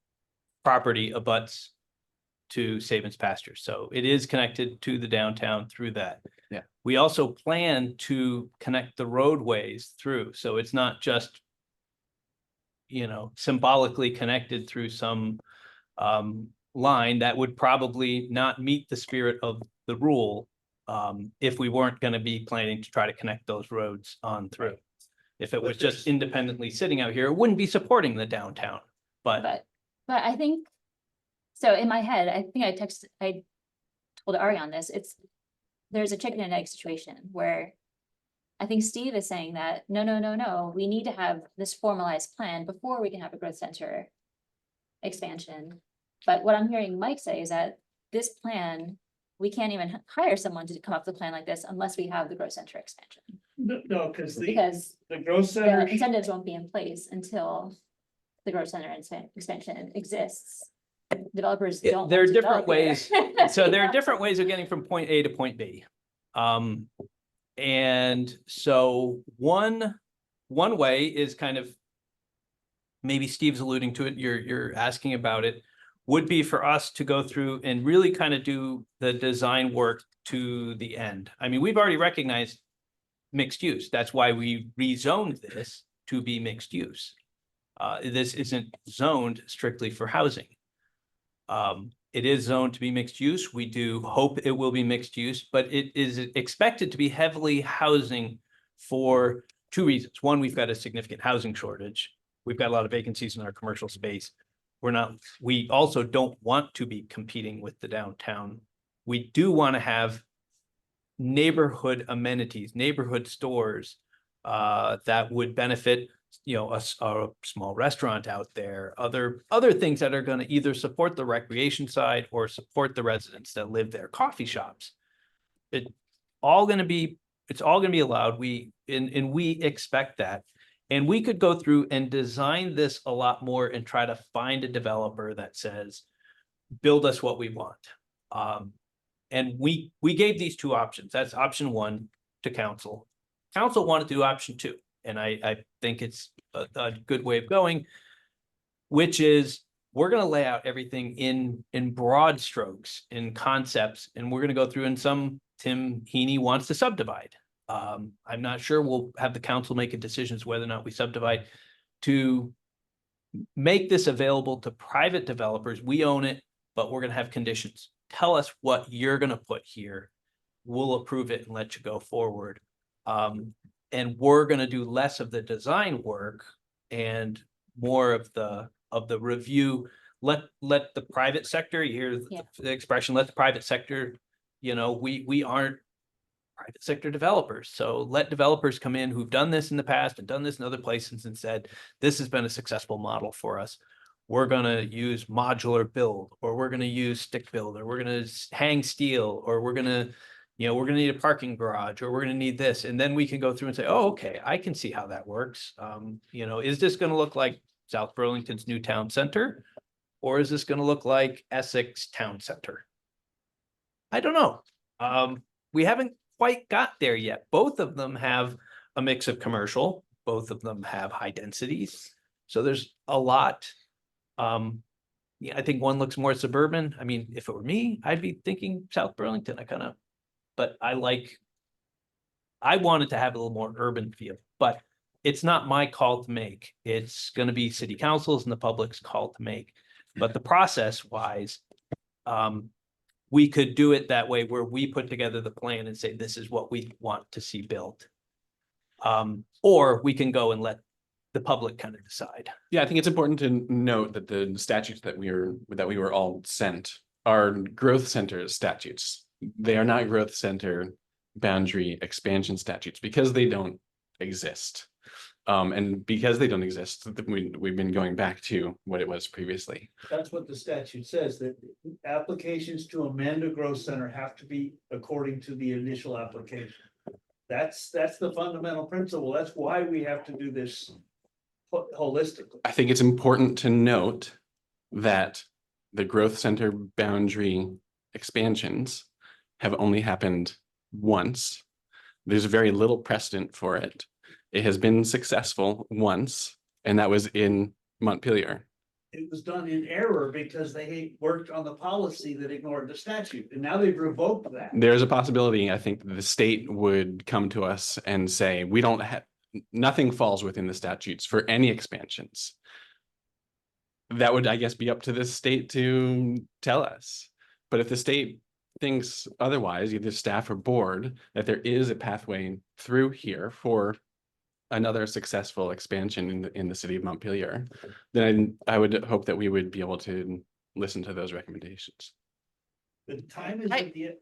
property abuts to Sabins pasture. So it is connected to the downtown through that. Yeah. We also plan to connect the roadways through, so it's not just, symbolically connected through some line that would probably not meet the spirit of the rule if we weren't going to be planning to try to connect those roads on through. If it was just independently sitting out here, it wouldn't be supporting the downtown, but But I think, so in my head, I think I told Ariane this, there's a chicken and egg situation where I think Steve is saying that, no, we need to have this formalized plan before we can have a growth center expansion. But what I'm hearing Mike say is that this plan, we can't even hire someone to come up with a plan like this unless we have the growth center expansion. No, because Because the growth the center, incentives won't be in place until the growth center expansion exists. Developers don't. there are want to different develop here. ways. So there are different ways of getting from point A to point B. And so one way is kind of, maybe Steve's alluding to it, you're asking about it, would be for us to go through and really kind of do the design work to the end. I mean, we've already recognized mixed use. That's why we rezoned this to be mixed use. This isn't zoned strictly for housing. It is zoned to be mixed use. We do hope it will be mixed use, but it is expected to be heavily housing for two reasons. One, we've got a significant housing shortage. We've got a lot of vacancies in our commercial space. We also don't want to be competing with the downtown. We do want to have neighborhood amenities, neighborhood stores that would benefit, you know, a small restaurant out there, other things that are going to either support the recreation side or support the residents that live there, coffee shops. It's all going to be allowed. We expect that. And we could go through and design this a lot more and try to find a developer that says, build us what we want. And we gave these two options. That's option one to council. Council wanted to do option two. And I think it's a good way of going, which is we're going to lay out everything in broad strokes, in concepts, and we're going to go through, and Tim Heaney wants to subdivide. I'm not sure we'll have the council make a decision as whether or not we subdivide to make this available to private developers. We own it, but we're going to have conditions. Tell us what you're going to put here. We'll approve it and let you go forward. And we're going to do less of the design work and more of the review. Let the private sector, you hear the expression, let the private sector, you know, we aren't private sector developers. So let developers come in who've done this in the past and done this in other places and said, this has been a successful model for us. We're going to use modular build, or we're going to use stick build, or we're going to hang steel, or we're going to, you know, we're going to need a parking garage, or we're going to need this. And then we can go through and say, oh, okay, I can see how that works. You know, is this going to look like South Burlington's new town center? Or is this going to look like Essex town center? I don't know. We haven't quite got there yet. Both of them have a mix of commercial. Both of them have high densities. So there's a lot. Yeah, I think one looks more suburban. I mean, if it were me, I'd be thinking South Burlington. But I wanted to have a little more urban feel, but it's not my call to make. It's going to be city council's and the public's call to make. But the process wise, we could do it that way where we put together the plan and say, this is what we want to see built. Or we can go and let the public kind of decide. Yeah, I think it's important to note that the statutes that we were all sent are growth center statutes. They are not growth center boundary expansion statutes because they don't exist. And because they don't exist, we've been going back to what it was previously. That's what the statute says, that applications to amend a growth center have to be according to the initial application. That's the fundamental principle. That's why we have to do this holistically. I think it's important to note that the growth center boundary expansions have only happened once. There's very little precedent for it. It has been successful once, and that was in Montpelier. It was done in error because they worked on the policy that ignored the statute, and now they've revoked that. There's a possibility, I think, the state would come to us and say, we don't have, nothing falls within the statutes for any expansions. That would, I guess, be up to the state to tell us. But if the state thinks otherwise, either staff or board, that there is a pathway through here for another successful expansion in the city of Montpelier, then I would hope that we would be able to listen to those recommendations. The time is at the end.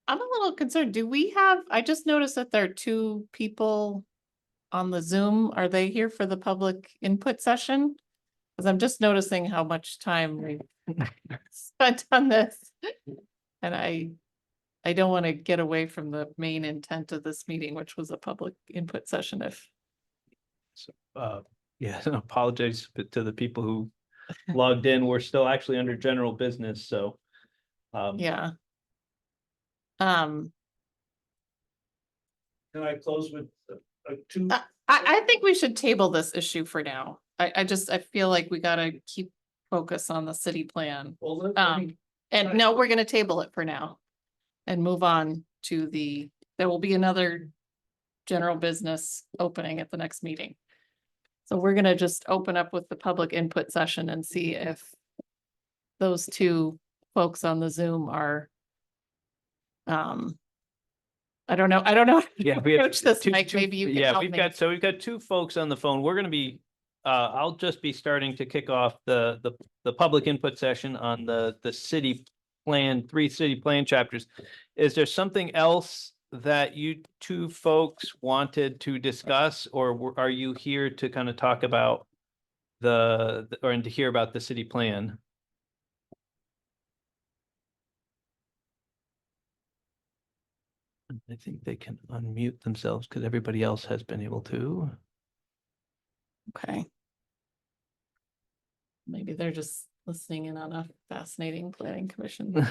I'm a little concerned. I just noticed that there are two people on the Zoom. Are they here for the public input session? Because I'm just noticing how much time we've spent on this. And I don't want to get away from the main intent of this meeting, which was a public input session. Yeah, apologize to the people who logged in. We're still actually under general business, so. Yeah. Can I close with two? I think we should table this issue for now. I feel like we gotta keep focus on the city plan. Well, let me- And no, we're gonna table it for now. And move on to there will be another general business opening at the next meeting. So we're gonna just open up with the public input session and see if those two folks on the Zoom are I don't know. Yeah, we have Approach this, two- Mike, two- maybe you can Yeah, help we've me. got two folks on the phone. We're gonna be, I'll just be starting to kick off the public input session on the city plan, 3 city plan chapters. Is there something else that you two folks wanted to discuss, or are you here to kind of talk about or to hear about the city plan? I think they can unmute themselves because everybody else has been able to. Okay. Maybe they're just listening in on a fascinating planning commission.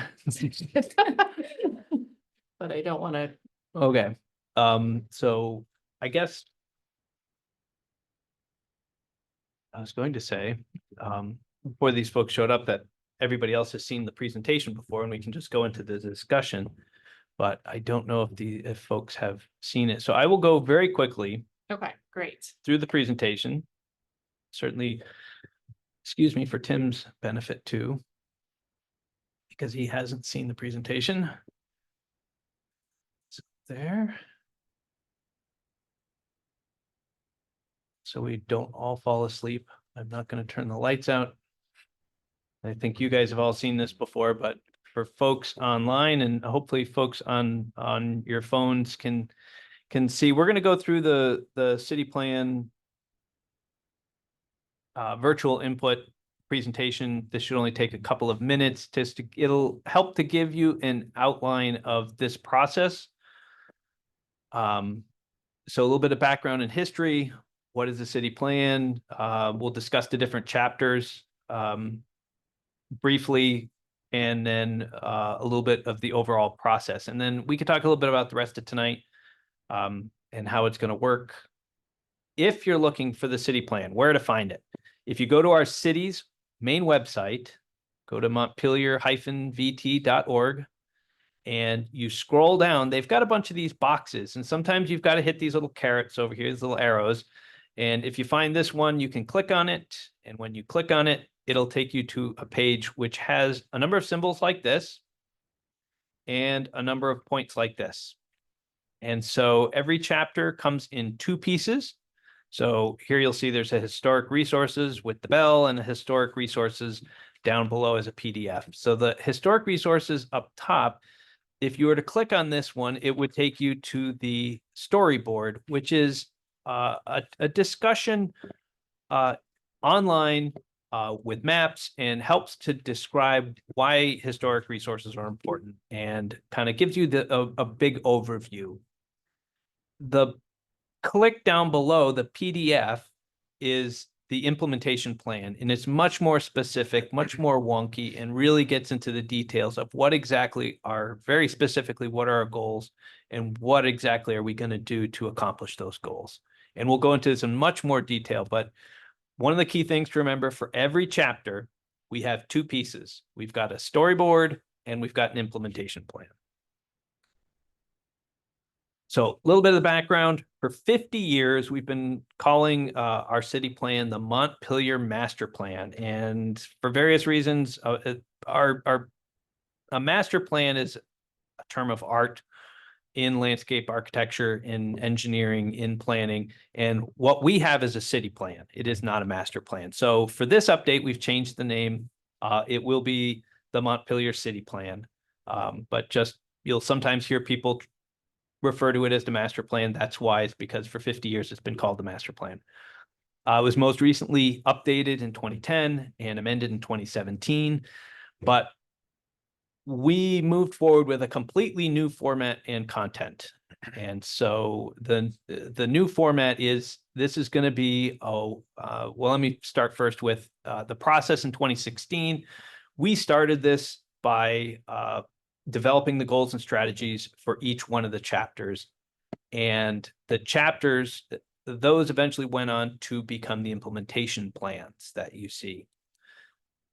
But I don't want to. Okay, so I guess I was going to say, before these folks showed up, that everybody else has seen the presentation before and we can just go into the discussion. But I don't know if folks have seen it. So I will go very quickly Okay, great. through the presentation. Certainly, excuse me, for Tim's benefit too, because he hasn't seen the presentation. So there. So we don't all fall asleep. I'm not going to turn the lights out. I think you guys have all seen this before, but for folks online and hopefully folks on your phones can see, we're going to go through the city plan virtual input presentation. This should only take a couple of minutes. It'll help to give you an outline of this process. So a little bit of background and history. What is the city plan? We'll discuss the different chapters briefly, and then a little bit of the overall process. And then we could talk a little bit about the rest of tonight and how it's going to work. If you're looking for the city plan, where to find it. If you go to our city's main website, go to montpelier-vt.org, and you scroll down, they've got a bunch of these boxes, and sometimes you've got to hit these little carrots over here, these little arrows. And if you find this one, you can click on it. And when you click on it, it'll take you to a page which has a number of symbols like this and a number of points like this. And so every chapter comes in 2 pieces. So here you'll see there's a historic resources with the bell and a historic resources down below as a PDF. So the historic resources up top, if you were to click on this one, it would take you to the storyboard, which is a discussion online with maps, and helps to describe why historic resources are important and kind of gives you a big overview. The click down below, the PDF, is the implementation plan, and it's much more specific, much more wonky, and really gets into the details of what exactly are, very specifically, what are our goals and what exactly are we going to do to accomplish those goals. And we'll go into this in much more detail, but one of the key things to remember, for every chapter, we have 2 pieces. We've got a storyboard and we've got an implementation plan. So a little bit of the background. For 50 years, we've been calling our city plan the Montpelier Master Plan. And for various reasons, a master plan is a term of art in landscape architecture, in engineering, in planning. And what we have is a city plan. It is not a master plan. So for this update, we've changed the name. It will be the Montpelier City Plan. But just, you'll sometimes hear people refer to it as the master plan. That's why, it's because for 50 years, it's been called the master plan. It was most recently updated in 2010 and amended in 2017. But we moved forward with a completely new format and content. And so the new format is, this is going to be, well, let me start first with the process in 2016. We started this by developing the goals and strategies for each one of the chapters. And the chapters, those eventually went on to become the implementation plans that you see.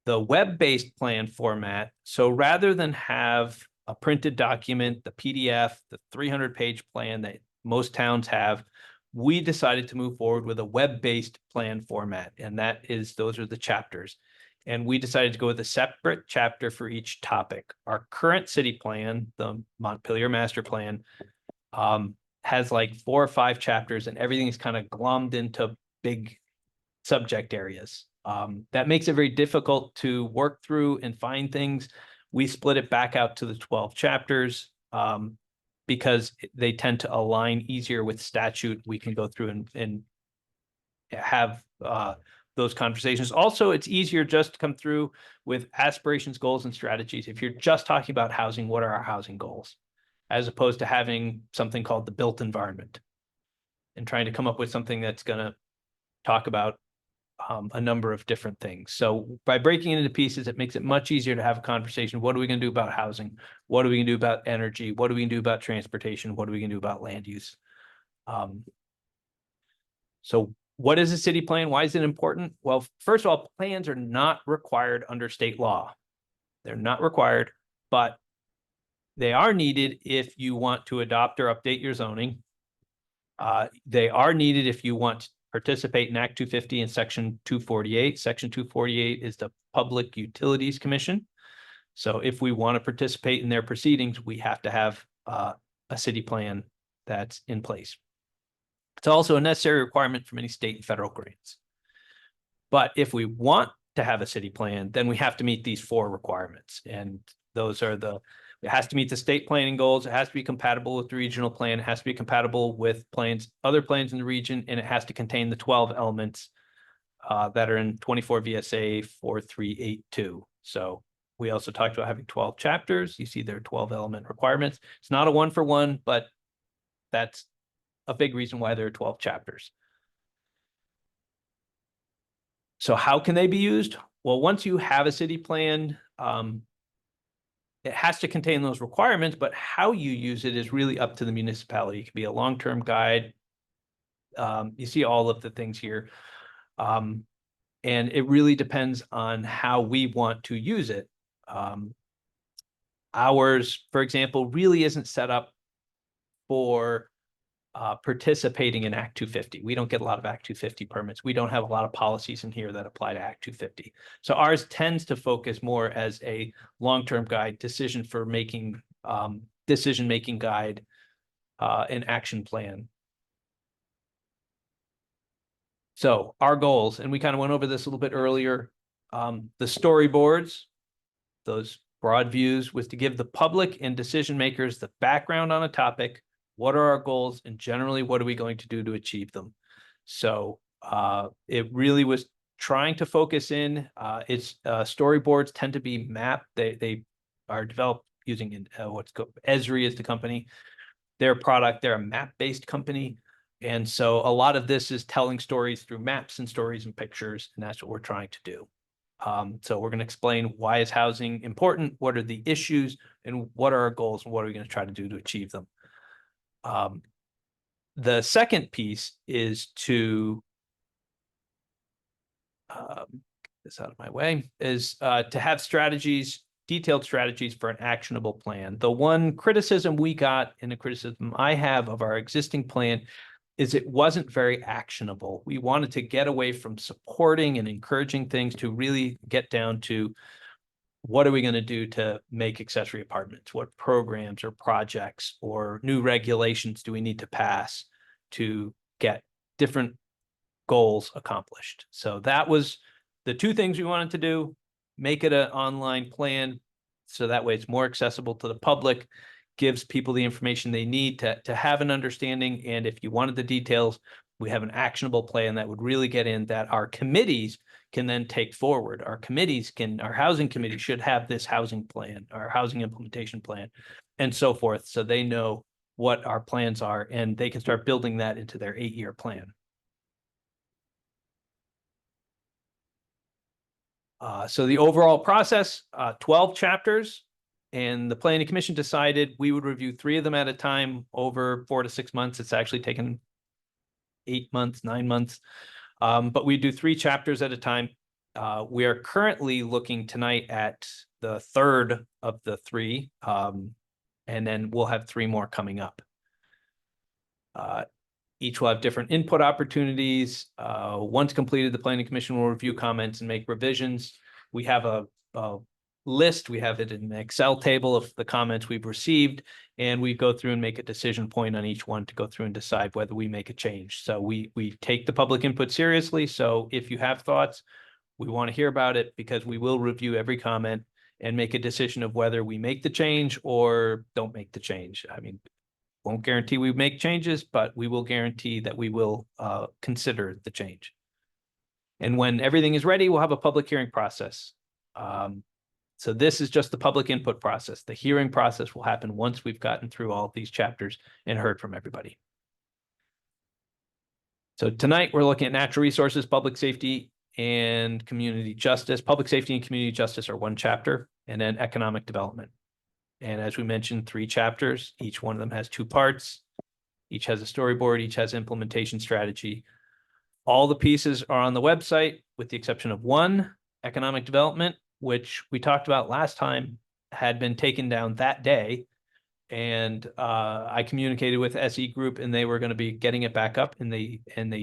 The web-based plan format, so rather than have a printed document, the PDF, the 300-page plan that most towns have, we decided to move forward with a web-based plan format, and those are the chapters. And we decided to go with a separate chapter for each topic. Our current city plan, the Montpelier Master Plan, has like 4 or 5 chapters, and everything's kind of glommed into big subject areas. That makes it very difficult to work through and find things. We split it back out to the 12 chapters because they tend to align easier with statute. We can go through and have those conversations. Also, it's easier just to come through with aspirations, goals, and strategies. If you're just talking about housing, what are our housing goals? As opposed to having something called the built environment and trying to come up with something that's going to talk about a number of different things. So by breaking it into pieces, it makes it much easier to have a conversation. What are we going to do about housing? What are we going to do about energy? What are we going to do about transportation? What are we going to do about land use? So what is a city plan? Why is it important? Well, first of all, plans are not required under state law. They're not required, but they are needed if you want to adopt or update your zoning. They are needed if you want to participate in Act 250 and Section 248. Section 248 is the Public Utilities Commission. So if we want to participate in their proceedings, we have to have a city plan that's in place. It's also a necessary requirement for many state and federal grants. But if we want to have a city plan, then we have to meet these 4 requirements. And those are it has to meet the state planning goals. It has to be compatible with the regional plan. It has to be compatible with other plans in the region, and it has to contain the 12 elements that are in 24 VSA 4382. So we also talked about having 12 chapters. You see there are 12 element requirements. It's not a 1-for-1, but that's a big reason why there are 12 chapters. So how can they be used? Well, once you have a city plan, it has to contain those requirements, but how you use it is really up to the municipality. It could be a long-term guide. You see all of the things here. And it really depends on how we want to use it. Ours, for example, really isn't set up for participating in Act 250. We don't get a lot of Act 250 permits. We don't have a lot of policies in here that apply to Act 250. So ours tends to focus more as a long-term guide, decision-making guide, an action plan. So our goals, and we kind of went over this a little bit earlier, the storyboards, those broad views, was to give the public and decision makers the background on a topic. What are our goals, and generally, what are we going to do to achieve them? So it really was trying to focus in. Storyboards tend to be mapped. They are developed using what's called Esri is the company. Their product, they're a map-based company. And so a lot of this is telling stories through maps and stories and pictures, and that's what we're trying to do. So we're going to explain why is housing important, what are the issues, and what are our goals, and what are we going to try to do to achieve them. The second piece is to get this out of my way, is to have strategies, detailed strategies for an actionable plan. The one criticism we got, and the criticism I have of our existing plan, is it wasn't very actionable. We wanted to get away from supporting and encouraging things to really get down to what are we going to do to make accessory apartments? What programs or projects or new regulations do we need to pass to get different goals accomplished? So that was the 2 things we wanted to do: make it an online plan, so that way it's more accessible to the public, gives people the information they need to have an understanding. And if you wanted the details, we have an actionable plan that would really get in, that our committees can then take forward. Our housing committee should have this housing plan, our housing implementation plan, and so forth. So they know what our plans are, and they can start building that into their 8-year plan. So the overall process, 12 chapters. And the planning commission decided we would review 3 of them at a time over 4 to 6 months. It's actually taken 8 months, 9 months. But we do 3 chapters at a time. We are currently looking tonight at the 3rd of the 3. And then we'll have 3 more coming up. Each will have different input opportunities. Once completed, the planning commission will review comments and make revisions. We have a list. We have it in an Excel table of the comments we've received, and we go through and make a decision point on each one to go through and decide whether we make a change. So we take the public input seriously. So if you have thoughts, we want to hear about it, because we will review every comment and make a decision of whether we make the change or don't make the change. I mean, won't guarantee we make changes, but we will guarantee that we will consider the change. And when everything is ready, we'll have a public hearing process. So this is just the public input process. The hearing process will happen once we've gotten through all of these chapters and heard from everybody. So tonight we're looking at natural resources, public safety, and community justice. Public safety and community justice are 1 chapter, and then economic development. And as we mentioned, 3 chapters. Each one of them has 2 parts. Each has a storyboard, each has implementation strategy. All the pieces are on the website, with the exception of 1, economic development, which we talked about last time, had been taken down that day. And I communicated with SE Group, and they were going to be getting it back up, and they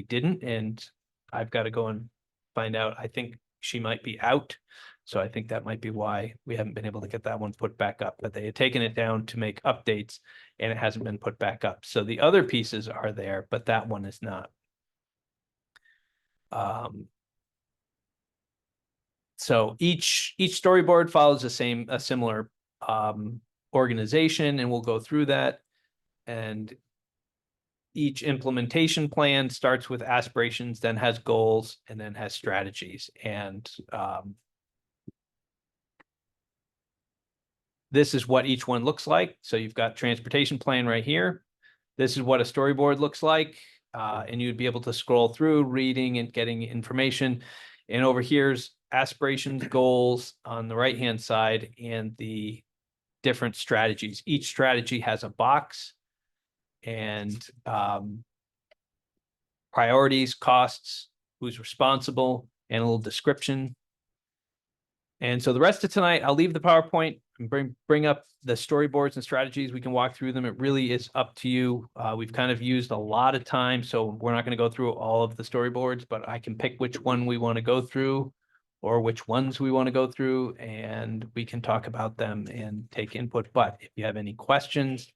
didn't. And I've got to go and find out. I think she might be out. So I think that might be why we haven't been able to get that one put back up. But they had taken it down to make updates, and it hasn't been put back up. So the other pieces are there, but that one is not. So each storyboard follows a similar organization, and we'll go through that. And each implementation plan starts with aspirations, then has goals, and then has strategies. And this is what each one looks like. So you've got transportation plan right here. This is what a storyboard looks like. And you'd be able to scroll through reading and getting information. And over here's aspirations, goals on the right-hand side, and the different strategies. Each strategy has a box, and priorities, costs, who's responsible, and a little description. And so the rest of tonight, I'll leave the PowerPoint and bring up the storyboards and strategies. We can walk through them. It really is up to you. We've kind of used a lot of time, so we're not going to go through all of the storyboards, but I can pick which one we want to go through or which ones we want to go through, and we can talk about them and take input. But if you have any questions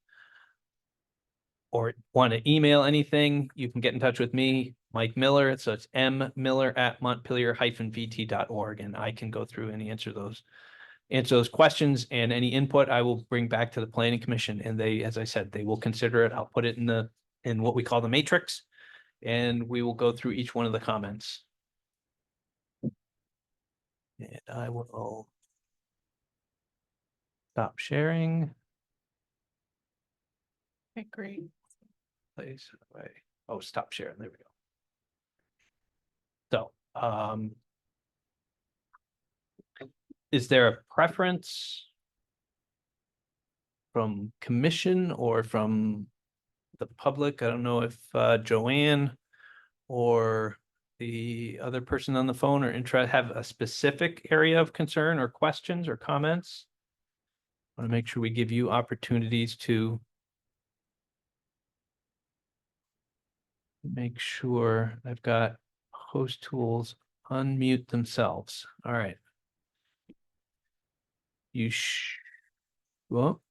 or want to email anything, you can get in touch with me, Mike Miller. So it's mmiller@montpelier-vt.org, and I can go through and answer those questions, and any input I will bring back to the planning commission. And they, as I said, they will consider it. I'll put it in what we call the matrix, and we will go through each one of the comments. And I will stop sharing. Okay, great. Place away. Oh, stop sharing. There we go. So, is there a preference from commission or from the public? I don't know if Joanne or the other person on the phone are have a specific area of concern or questions or comments. I want to make sure we give you opportunities to make sure. I've got host tools unmute themselves. All right. Well,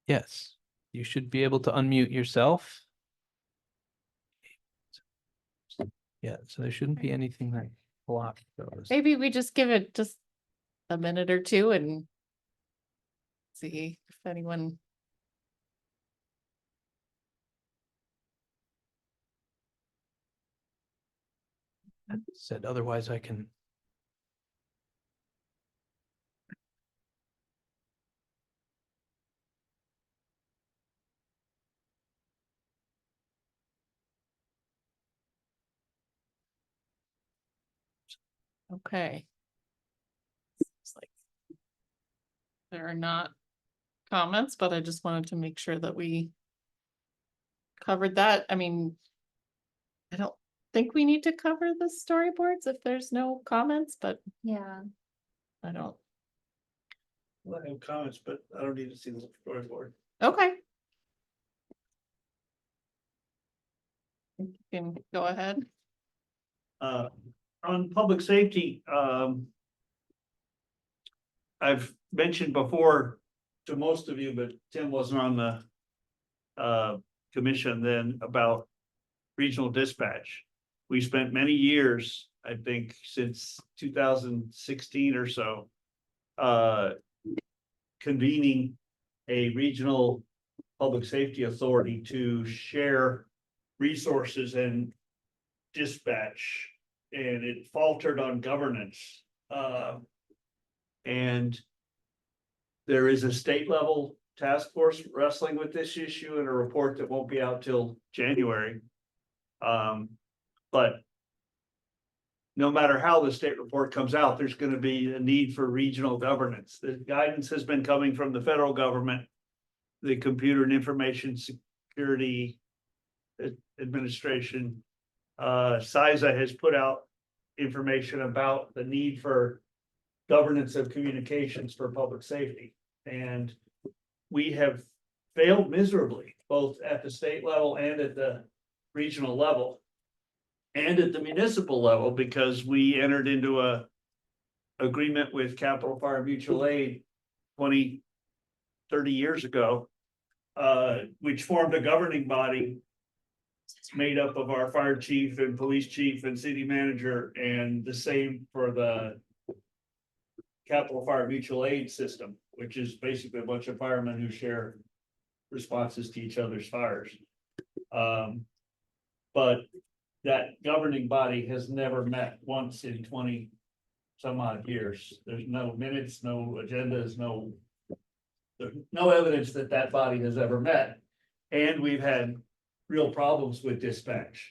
yes, you should be able to unmute yourself. Yeah, so there shouldn't be anything that blocks those. Maybe we just give it just a minute or two and see if anyone. Said otherwise I can. Okay. It's like there are not comments, but I just wanted to make sure that we covered that. I mean, I don't think we need to cover the storyboards if there's no comments, but Yeah. I don't. I have comments, but I don't need to see the storyboard. Okay. You can go ahead. On public safety, I've mentioned before to most of you, but Tim wasn't on the commission then, about regional dispatch. We spent many years, I think since 2016 or so, convening a regional public safety authority to share resources and dispatch, and it faltered on governance. And there is a state level task force wrestling with this issue and a report that won't be out till January. But no matter how the state report comes out, there's going to be a need for regional governance. The guidance has been coming from the federal government, the Computer and Information Security Administration. CISA has put out information about the need for governance of communications for public safety. And we have failed miserably, both at the state level and at the regional level and at the municipal level, because we entered into a agreement with Capital Fire Mutual Aid 20, 30 years ago, which formed a governing body made up of our fire chief and police chief and city manager, and the same for the Capital Fire Mutual Aid system, which is basically a bunch of firemen who share responses to each other's fires. But that governing body has never met once in 20 some odd years. There's no minutes, no agendas, there's no evidence that that body has ever met. And we've had real problems with dispatch,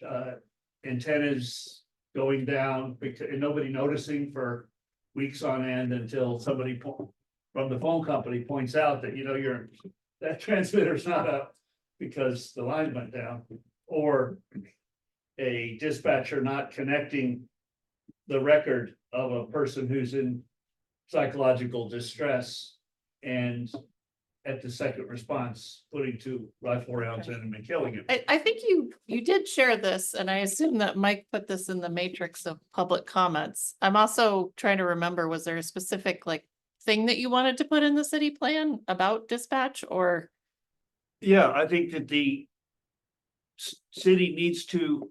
antennas going down because and nobody noticing for weeks on end until somebody from the phone company points out that, you know, that transmitter's not up because the line went down, or a dispatcher not connecting the record of a person who's in psychological distress and at the second response, putting 2 rifle rounds in him and killing him. I think you did share this, and I assume that Mike put this in the matrix of public comments. I'm also trying to remember, was there a specific like thing that you wanted to put in the city plan about dispatch, or? Yeah, I think that the city needs to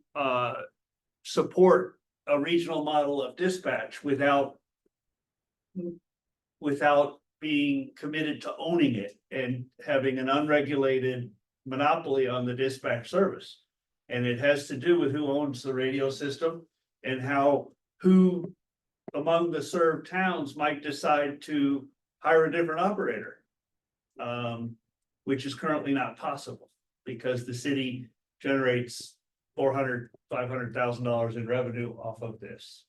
support a regional model of dispatch without being committed to owning it and having an unregulated monopoly on the dispatch service. And it has to do with who owns the radio system and who among the served towns might decide to hire a different operator. Which is currently not possible because the city generates $400,000-$500,000 in revenue off of this.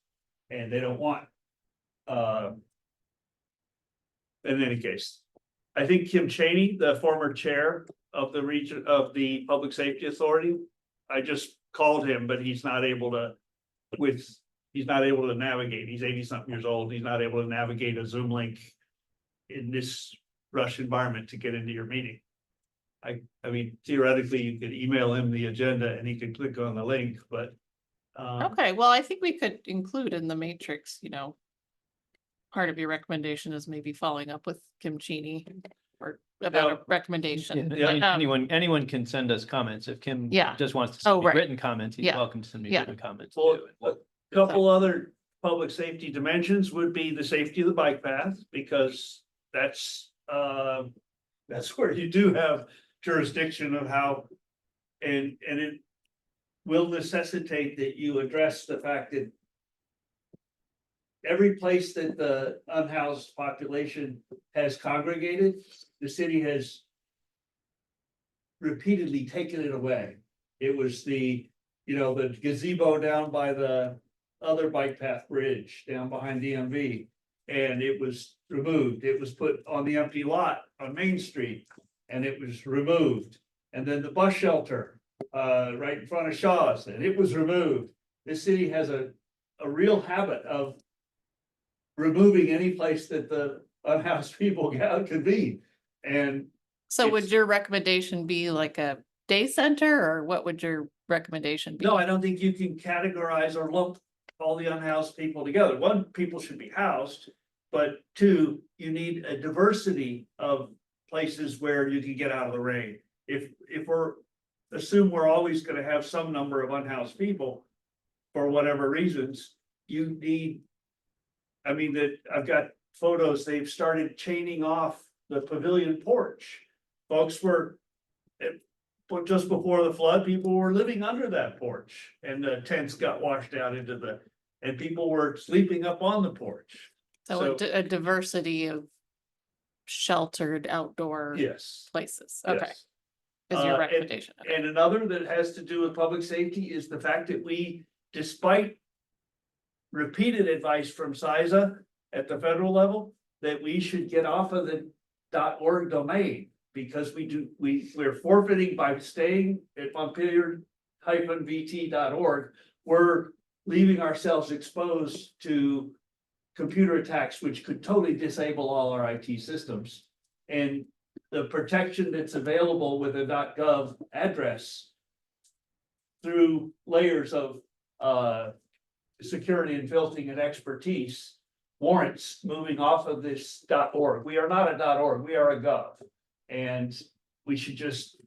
And they don't want, in any case, I think Kim Cheney, the former chair of the region of the Public Safety Authority, I just called him, but he's not able to navigate. He's 80-something years old. He's not able to navigate a Zoom link in this rush environment to get into your meeting. I mean, theoretically, you could email him the agenda and he could click on the link, but. Okay, well, I think we could include in the matrix, you know, part of your recommendation is maybe following up with Kim Cheney or about a recommendation. Yeah, But, anyone can send us comments. If Kim Yeah. just wants to Oh, send me right. written comments, he's Yeah. welcome to send me Yeah. written comments. Well, too. a couple other public safety dimensions would be the safety of the bike path, because that's where you do have jurisdiction of how, and it will necessitate that you address the fact that every place that the unhoused population has congregated, the city has repeatedly taken it away. It was the gazebo down by the other bike path bridge down behind DMV. and it was removed. It was put on the empty lot on Main Street and it was removed. And then the bus shelter, right in front of Shaw's, and it was removed. This city has a real habit of removing any place that the unhoused people convene. And So would It's- your recommendation be like a day center, or what would your recommendation be? no, I don't think you can categorize or lump all the unhoused people together. One, people should be housed, but two, you need a diversity of places where you can get out of the rain. If assume we're always gonna have some number of unhoused people for whatever reasons, you need. I mean, that I've got photos, they've started chaining off the pavilion porch. Folks were, but just before the flood, people were living under that porch and the tents got washed out and people were sleeping up on the porch. So a diversity of sheltered outdoor Yes. places, okay, Yes. is your and- recommendation. Okay. And another that has to do with public safety is the fact that we, despite repeated advice from CISA at the federal level, that we should get off of the .org domain, because we're forfeiting by staying at Montpelier-VT.org. We're leaving ourselves exposed to computer attacks, which could totally disable all our IT systems. And the protection that's available with a .gov address through layers of security and filtering and expertise warrants moving off of this .org. We are not a .org, we are a gov. And we should just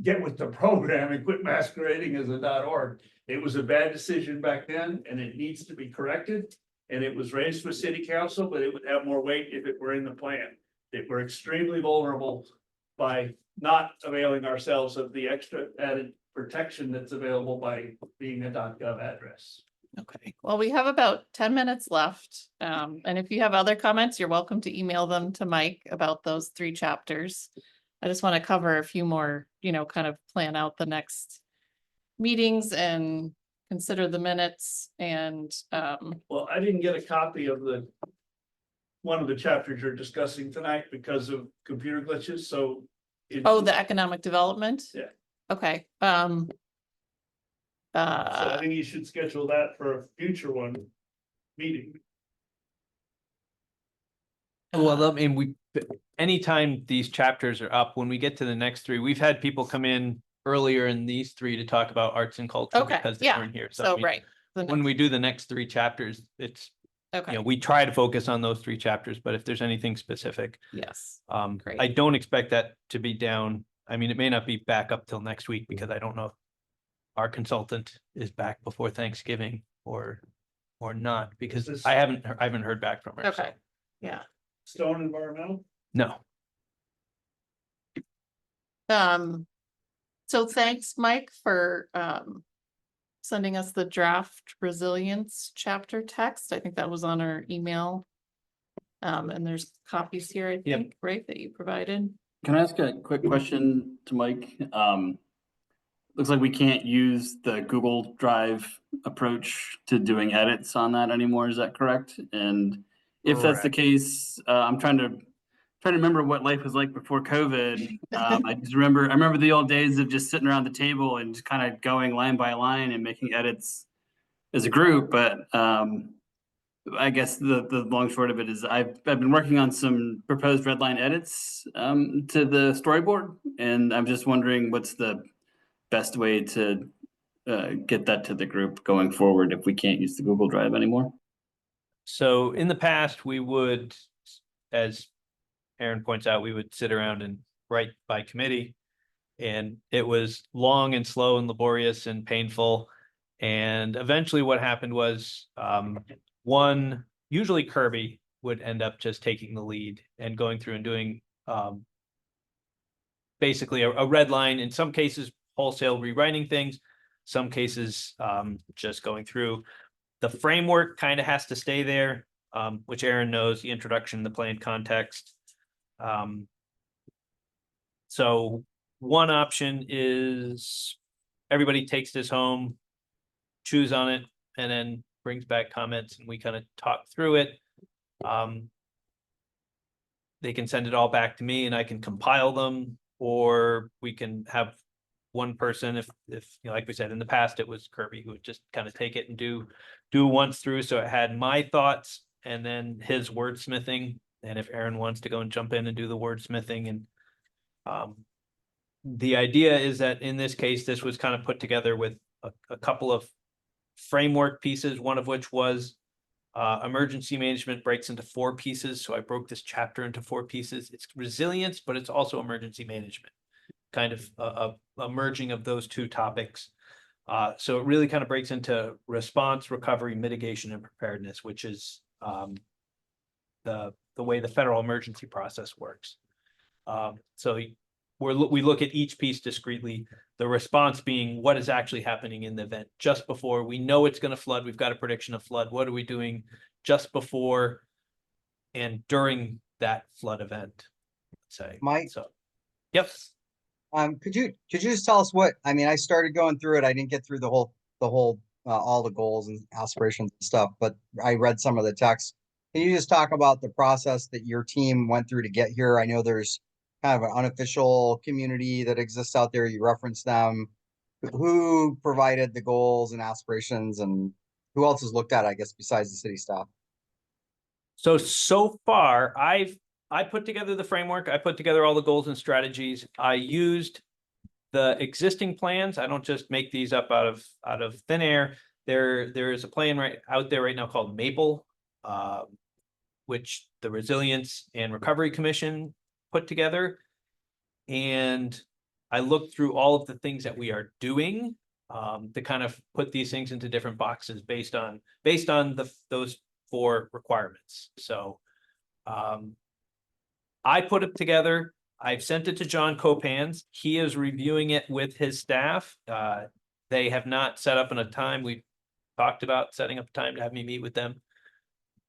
get with the program and quit masquerading as a .org. It was a bad decision back then and it needs to be corrected. And it was raised with city council, but it would have more weight if it were in the plan. That we're extremely vulnerable by not availing ourselves of the extra added protection that's available by being a .gov address. Okay, well, we have about 10 minutes left. And if you have other comments, you're welcome to email them to Mike about those 3 chapters. I just want to cover a few more, kind of plan out the next meetings and consider the minutes and, Well, I didn't get a copy of one of the chapters you're discussing tonight because of computer glitches, so. oh, the economic development? Yeah. Okay, So I think you should schedule that for a future meeting. Well, I mean, anytime these chapters are up, when we get to the next 3, we've had people come in earlier in these 3 to talk about arts and culture Okay, because they yeah. weren't here. I so, mean, right. when we do the next 3 chapters, it's, Okay, we try to focus on those 3 chapters, but if there's anything specific, yes, Great. I don't expect that to be down. I mean, it may not be back up till next week because I don't know if our consultant is back before Thanksgiving or not, because I haven't heard back from her. so, Okay, yeah. Stone Environmental? No. So thanks, Mike, for sending us the draft resilience chapter text. I think that was on our email. And there's copies here, I Yep. think, right, that you provided. Can I ask a quick question to Mike? Looks like we can't use the Google Drive approach to doing edits on that anymore. Is that correct? And if that's the case, I'm trying to remember what life was like before COVID. I remember the old days of just sitting around the table and just kind of going line by line and making edits as a group. But I guess the long short of it is I've been working on some proposed red line edits to the storyboard, and I'm just wondering what's the best way to get that to the group going forward if we can't use the Google Drive anymore. So in the past, we would, as Aaron points out, we would sit around and write by committee. And it was long and slow and laborious and painful. And eventually what happened was usually Kirby would end up just taking the lead and going through and doing basically a red line, in some cases wholesale rewriting things, some cases just going through. The framework kind of has to stay there, which Aaron knows, the introduction, the planned context. So one option is everybody takes this home, chews on it, and then brings back comments and we kind of talk through it. They can send it all back to me and I can compile them, or we can have one person, if you know, like we said, in the past, it was Kirby who would just kind of take it and do once through. So it had my thoughts and then his wordsmithing. And if Aaron wants to go and jump in and do the wordsmithing, and the idea is that in this case, this was kind of put together with a couple of framework pieces, one of which was emergency management breaks into 4 pieces. So I broke this chapter into 4 pieces. It's resilience, but it's also emergency management, kind of a merging of those 2 topics. So it really kind of breaks into response, recovery, mitigation, and preparedness, which is the way the federal emergency process works. So we look at each piece discreetly, the response being what is actually happening in the event just before we know it's going to flood. We've got a prediction of flood. What are we doing just before and during that flood event? Let's say. Mike? So, yep. Could you just tell us what, I mean, I started going through it. I didn't get through the whole, all the goals and aspirations and stuff, but I read some of the text. Can you just talk about the process that your team went through to get here? I know there's kind of an unofficial community that exists out there. You referenced them. Who provided the goals and aspirations, and who else has looked at it, I guess, besides the city staff? So far, I put together the framework. I put together all the goals and strategies. I used the existing plans. I don't just make these up out of thin air. There is a plan right out there right now called Maple, which the Resilience and Recovery Commission put together. And I looked through all of the things that we are doing to kind of put these things into different boxes based on those 4 requirements. So I put it together. I've sent it to John Copans. He is reviewing it with his staff. They have not set up in a time. We talked about setting up a time to have me meet with them.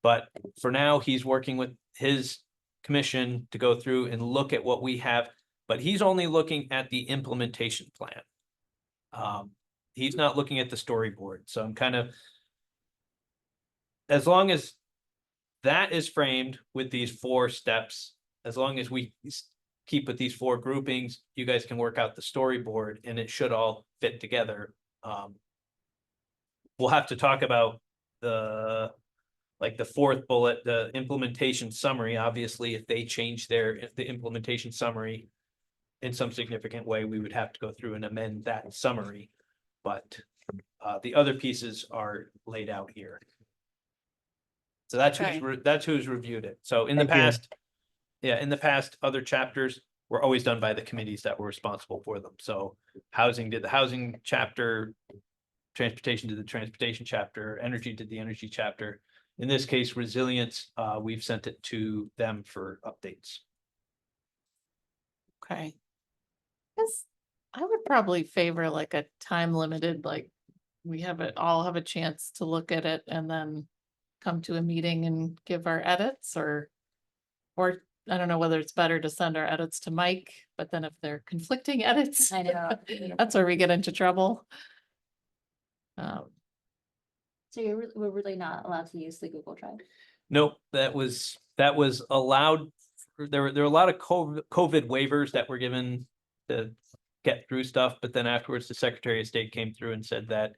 But for now, he's working with his commission to go through and look at what we have. But he's only looking at the implementation plan. He's not looking at the storyboard. So I'm kind of, as long as that is framed with these 4 steps, as long as we keep with these 4 groupings, you guys can work out the storyboard and it should all fit together. We'll have to talk about the 4th bullet, the implementation summary. Obviously, if they change the implementation summary in some significant way, we would have to go through and amend that summary. But the other pieces are laid out here. So that's who's reviewed it. So in the past, in the past, other chapters were always done by the committees that were responsible for them. So housing did the housing chapter, transportation did the transportation chapter, energy did the energy chapter. In this case, resilience, we've sent it to them for updates. Okay. Yes, I would probably favor like a time limited, like we all have a chance to look at it and then come to a meeting and give our edits, or I don't know whether it's better to send our edits to Mike, but then if they're conflicting edits, I know. that's where we get into trouble. So we're really not allowed to use the Google Drive. Nope, that was allowed. There were a lot of COVID waivers that were given to get through stuff, but then afterwards the Secretary of State came through and said that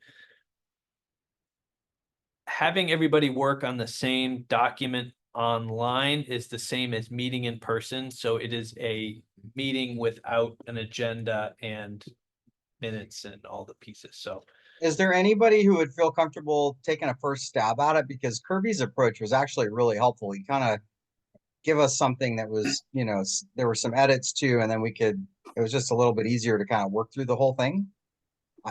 having everybody work on the same document online is the same as meeting in person. So it is a meeting without an agenda and minutes and all the pieces. So Is there anybody who would feel comfortable taking a first stab at it? Because Kirby's approach was actually really helpful. He kind of give us something that was, there were some edits too, and then it was just a little bit easier to kind of work through the whole thing.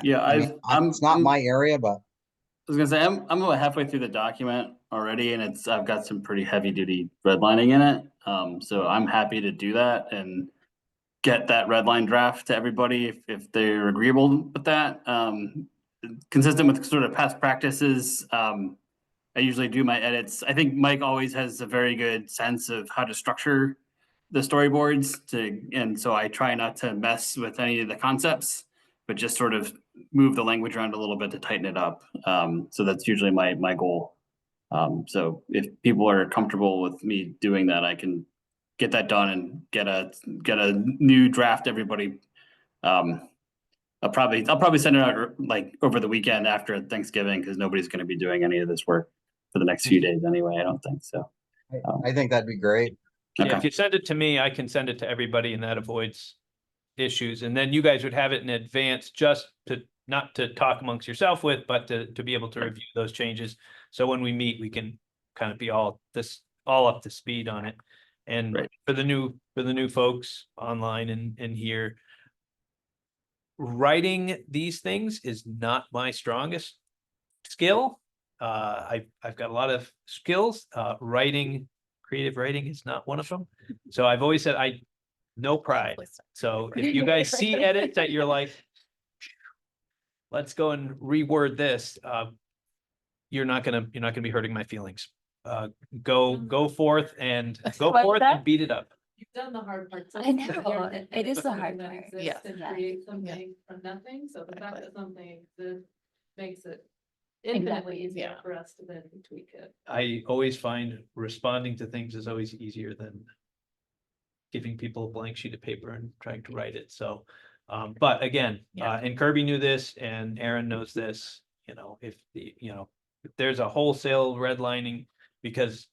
Yeah, it's not my area, but I was gonna say I'm about halfway through the document already, and I've got some pretty heavy duty redlining in it. So I'm happy to do that and get that redline draft to everybody if they're agreeable with that. Consistent with sort of past practices, I usually do my edits. I think Mike always has a very good sense of how to structure the storyboards and so I try not to mess with any of the concepts, but just sort of move the language around a little bit to tighten it up. So that's usually my goal. So if people are comfortable with me doing that, I can get that done and get a new draft, everybody. I'll probably send it out like over the weekend after Thanksgiving, because nobody's going to be doing any of this work for the next few days anyway. I don't think so. I think that'd be great. Yeah, if Okay. you send it to me, I can send it to everybody and that avoids issues. And then you guys would have it in advance just to, not to talk amongst yourself with, but to be able to review those changes. So when we meet, we can kind of be all up to speed on it. And Right. for the new folks online and here, writing these things is not my strongest skill. I've got a lot of skills. Creative writing is not one of them. So I've always said no pride. So if you guys see edits that you're like, let's go and reword this, you're not gonna be hurting my feelings. Go forth and What's that? beat it up. You've done the hard part. I know, it is the hard That part. exists Yeah. And Yeah. create something from nothing, so the fact Exactly. that something exists makes it Exactly. infinitely easier Yeah. for us to then tweak it. I always find responding to things is always easier than giving people a blank sheet of paper and trying to write it. So, but again, Yeah. and Kirby knew this and Aaron knows this, if there's a wholesale redlining because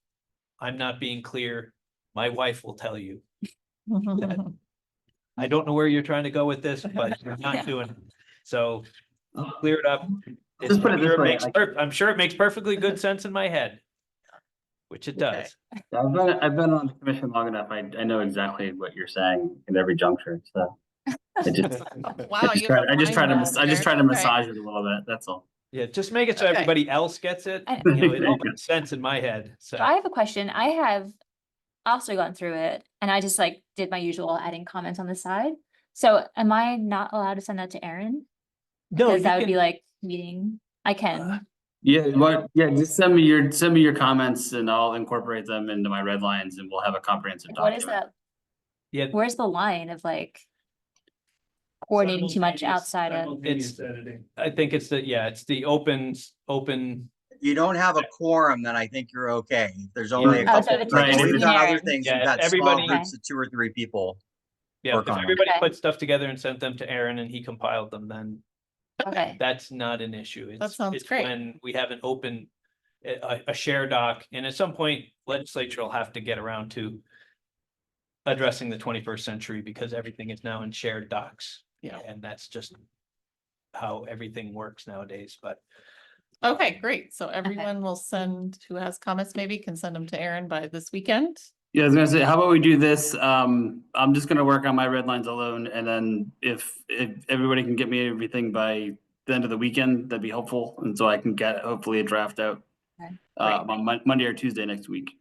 I'm not being clear, my wife will tell you, I don't know where you're trying to go with this, but you're not doing it. So clear it up. Just put it this way, I'm sure it makes perfectly good sense in my head, which it Okay. does. I've been on the commission long enough. I know exactly what you're saying in every juncture. So I just Wow. I just try to Okay. massage it a little bit. That's all. Yeah, just make it so Okay. everybody else gets it. I- It all makes sense in my head. So I have a question. I have also gone through it and I just like did my usual adding comments on the side. So am I not allowed to send that to Aaron? no, Because you that would be can, like meeting, I can. Yeah, just send me your comments and I'll incorporate them into my red lines and we'll have a comprehensive Like, what is document. that? yeah, Where's the line of like coordinating too much outside of? Simultaneous editing. I think it's the open. You don't have a quorum, then I think you're okay. If there's only a Yeah. Oh, so couple, it's like just when we've me done and other Aaron. things, Yeah, we've had small everybody- groups of 2 or 3 people. Yeah, Work if on it. everybody Okay. put stuff together and sent them to Aaron and he compiled them, then Okay, that's not an issue. It's- sounds it's great. when we have an open, a share doc, and at some point legislature will have to get around to addressing the 21st century because everything is now in shared docs. Yeah. And that's just how everything works nowadays, but Okay, great. So everyone will send, who has comments maybe can send them to Aaron by this weekend. Yeah, I was gonna say, how about we do this? I'm just gonna work on my red lines alone, and then if everybody can get me everything by the end of the weekend, that'd be helpful, and so I can get hopefully a draft out Okay, on Monday or Tuesday next week.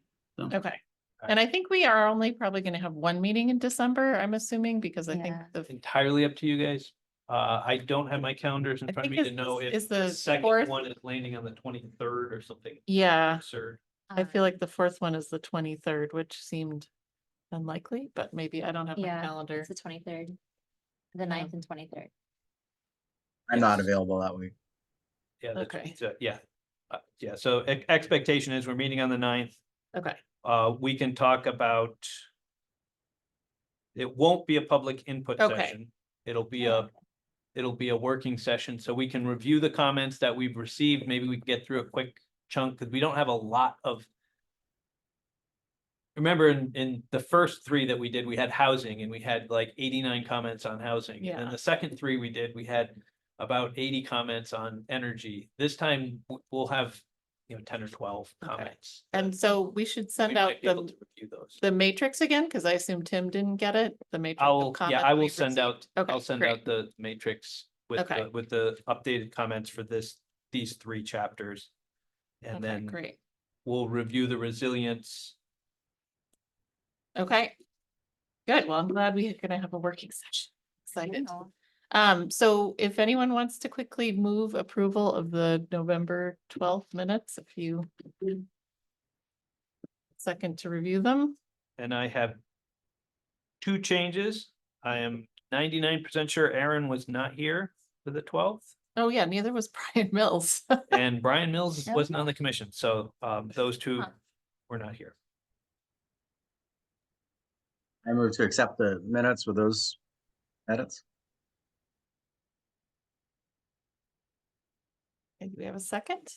Okay. And I think we are only probably going to have one meeting in December, I'm assuming, because I think Yeah. the entirely up to you guys. I don't have my calendars in I front of think me to know is if the the second fourth- one is landing on the 23rd or something yeah, absurd. I feel like the fourth one is the 23rd, which seemed unlikely, but maybe I don't have my yeah, calendar. it's the 23rd, the 9th and 23rd. I'm not Yes. available that week. Yeah, Okay. yeah, so expectation is we're meeting on the 9th. Okay, We can talk about. It won't be a public input Okay. session. It'll be a working session, so we can review the comments that we've received. Maybe we can get through a quick chunk, because we don't have a lot of. Remember in the first 3 that we did, we had housing and we had like 89 comments on housing. And Yeah. then the second 3 we did, we had about 80 comments on energy. This time we'll have, 10 or 12 Okay. comments. and so we should We send out might be able the to review those. matrix again, because I assume Tim didn't get it, the matrix of I comments will we've send received. out, Okay, I'll send great. out the matrix with Okay. the updated comments for these 3 chapters. And Okay, then great. we'll review the resilience. Okay. Good. Well, I'm glad we're gonna have a working session. Excited. Yeah. So if anyone wants to quickly move approval of the November 12th minutes, if you second to review them. And I have 2 changes. I am 99% sure Aaron was not here for the 12th. Oh, yeah, neither was Brian Mills. And Brian Mills No? wasn't on the commission, so those two Huh. were not here. I move to accept the minutes with those edits. Okay, do we have a second?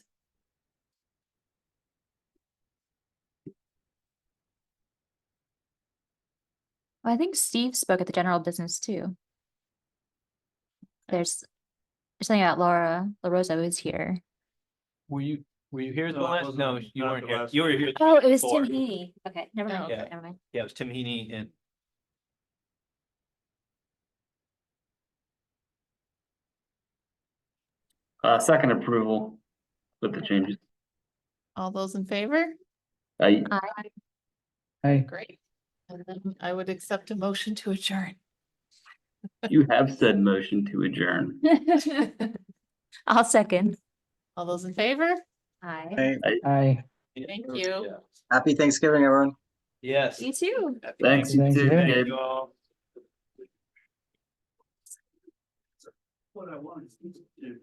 I think Steve spoke at the general business too. There's something about Laura LaRosa was here. Were you here the No, I last? wasn't No, on- you not weren't the here. last You were one. here. Oh, it was before. Tim Heaney. Okay, never mind. Oh. Yeah. Never mind. Yeah, it was Tim Heaney and Second approval with the changes. All those in favor? I, Hey, Great. And then I would accept a motion to adjourn. you have said motion to adjourn. I'll second. All those in favor? Aye. Hey, hi. Thank you. happy Thanksgiving, everyone. yes. You too. Happy Thanks, you too, Thanksgiving. Thank Gabe. you all. What I wanted to do.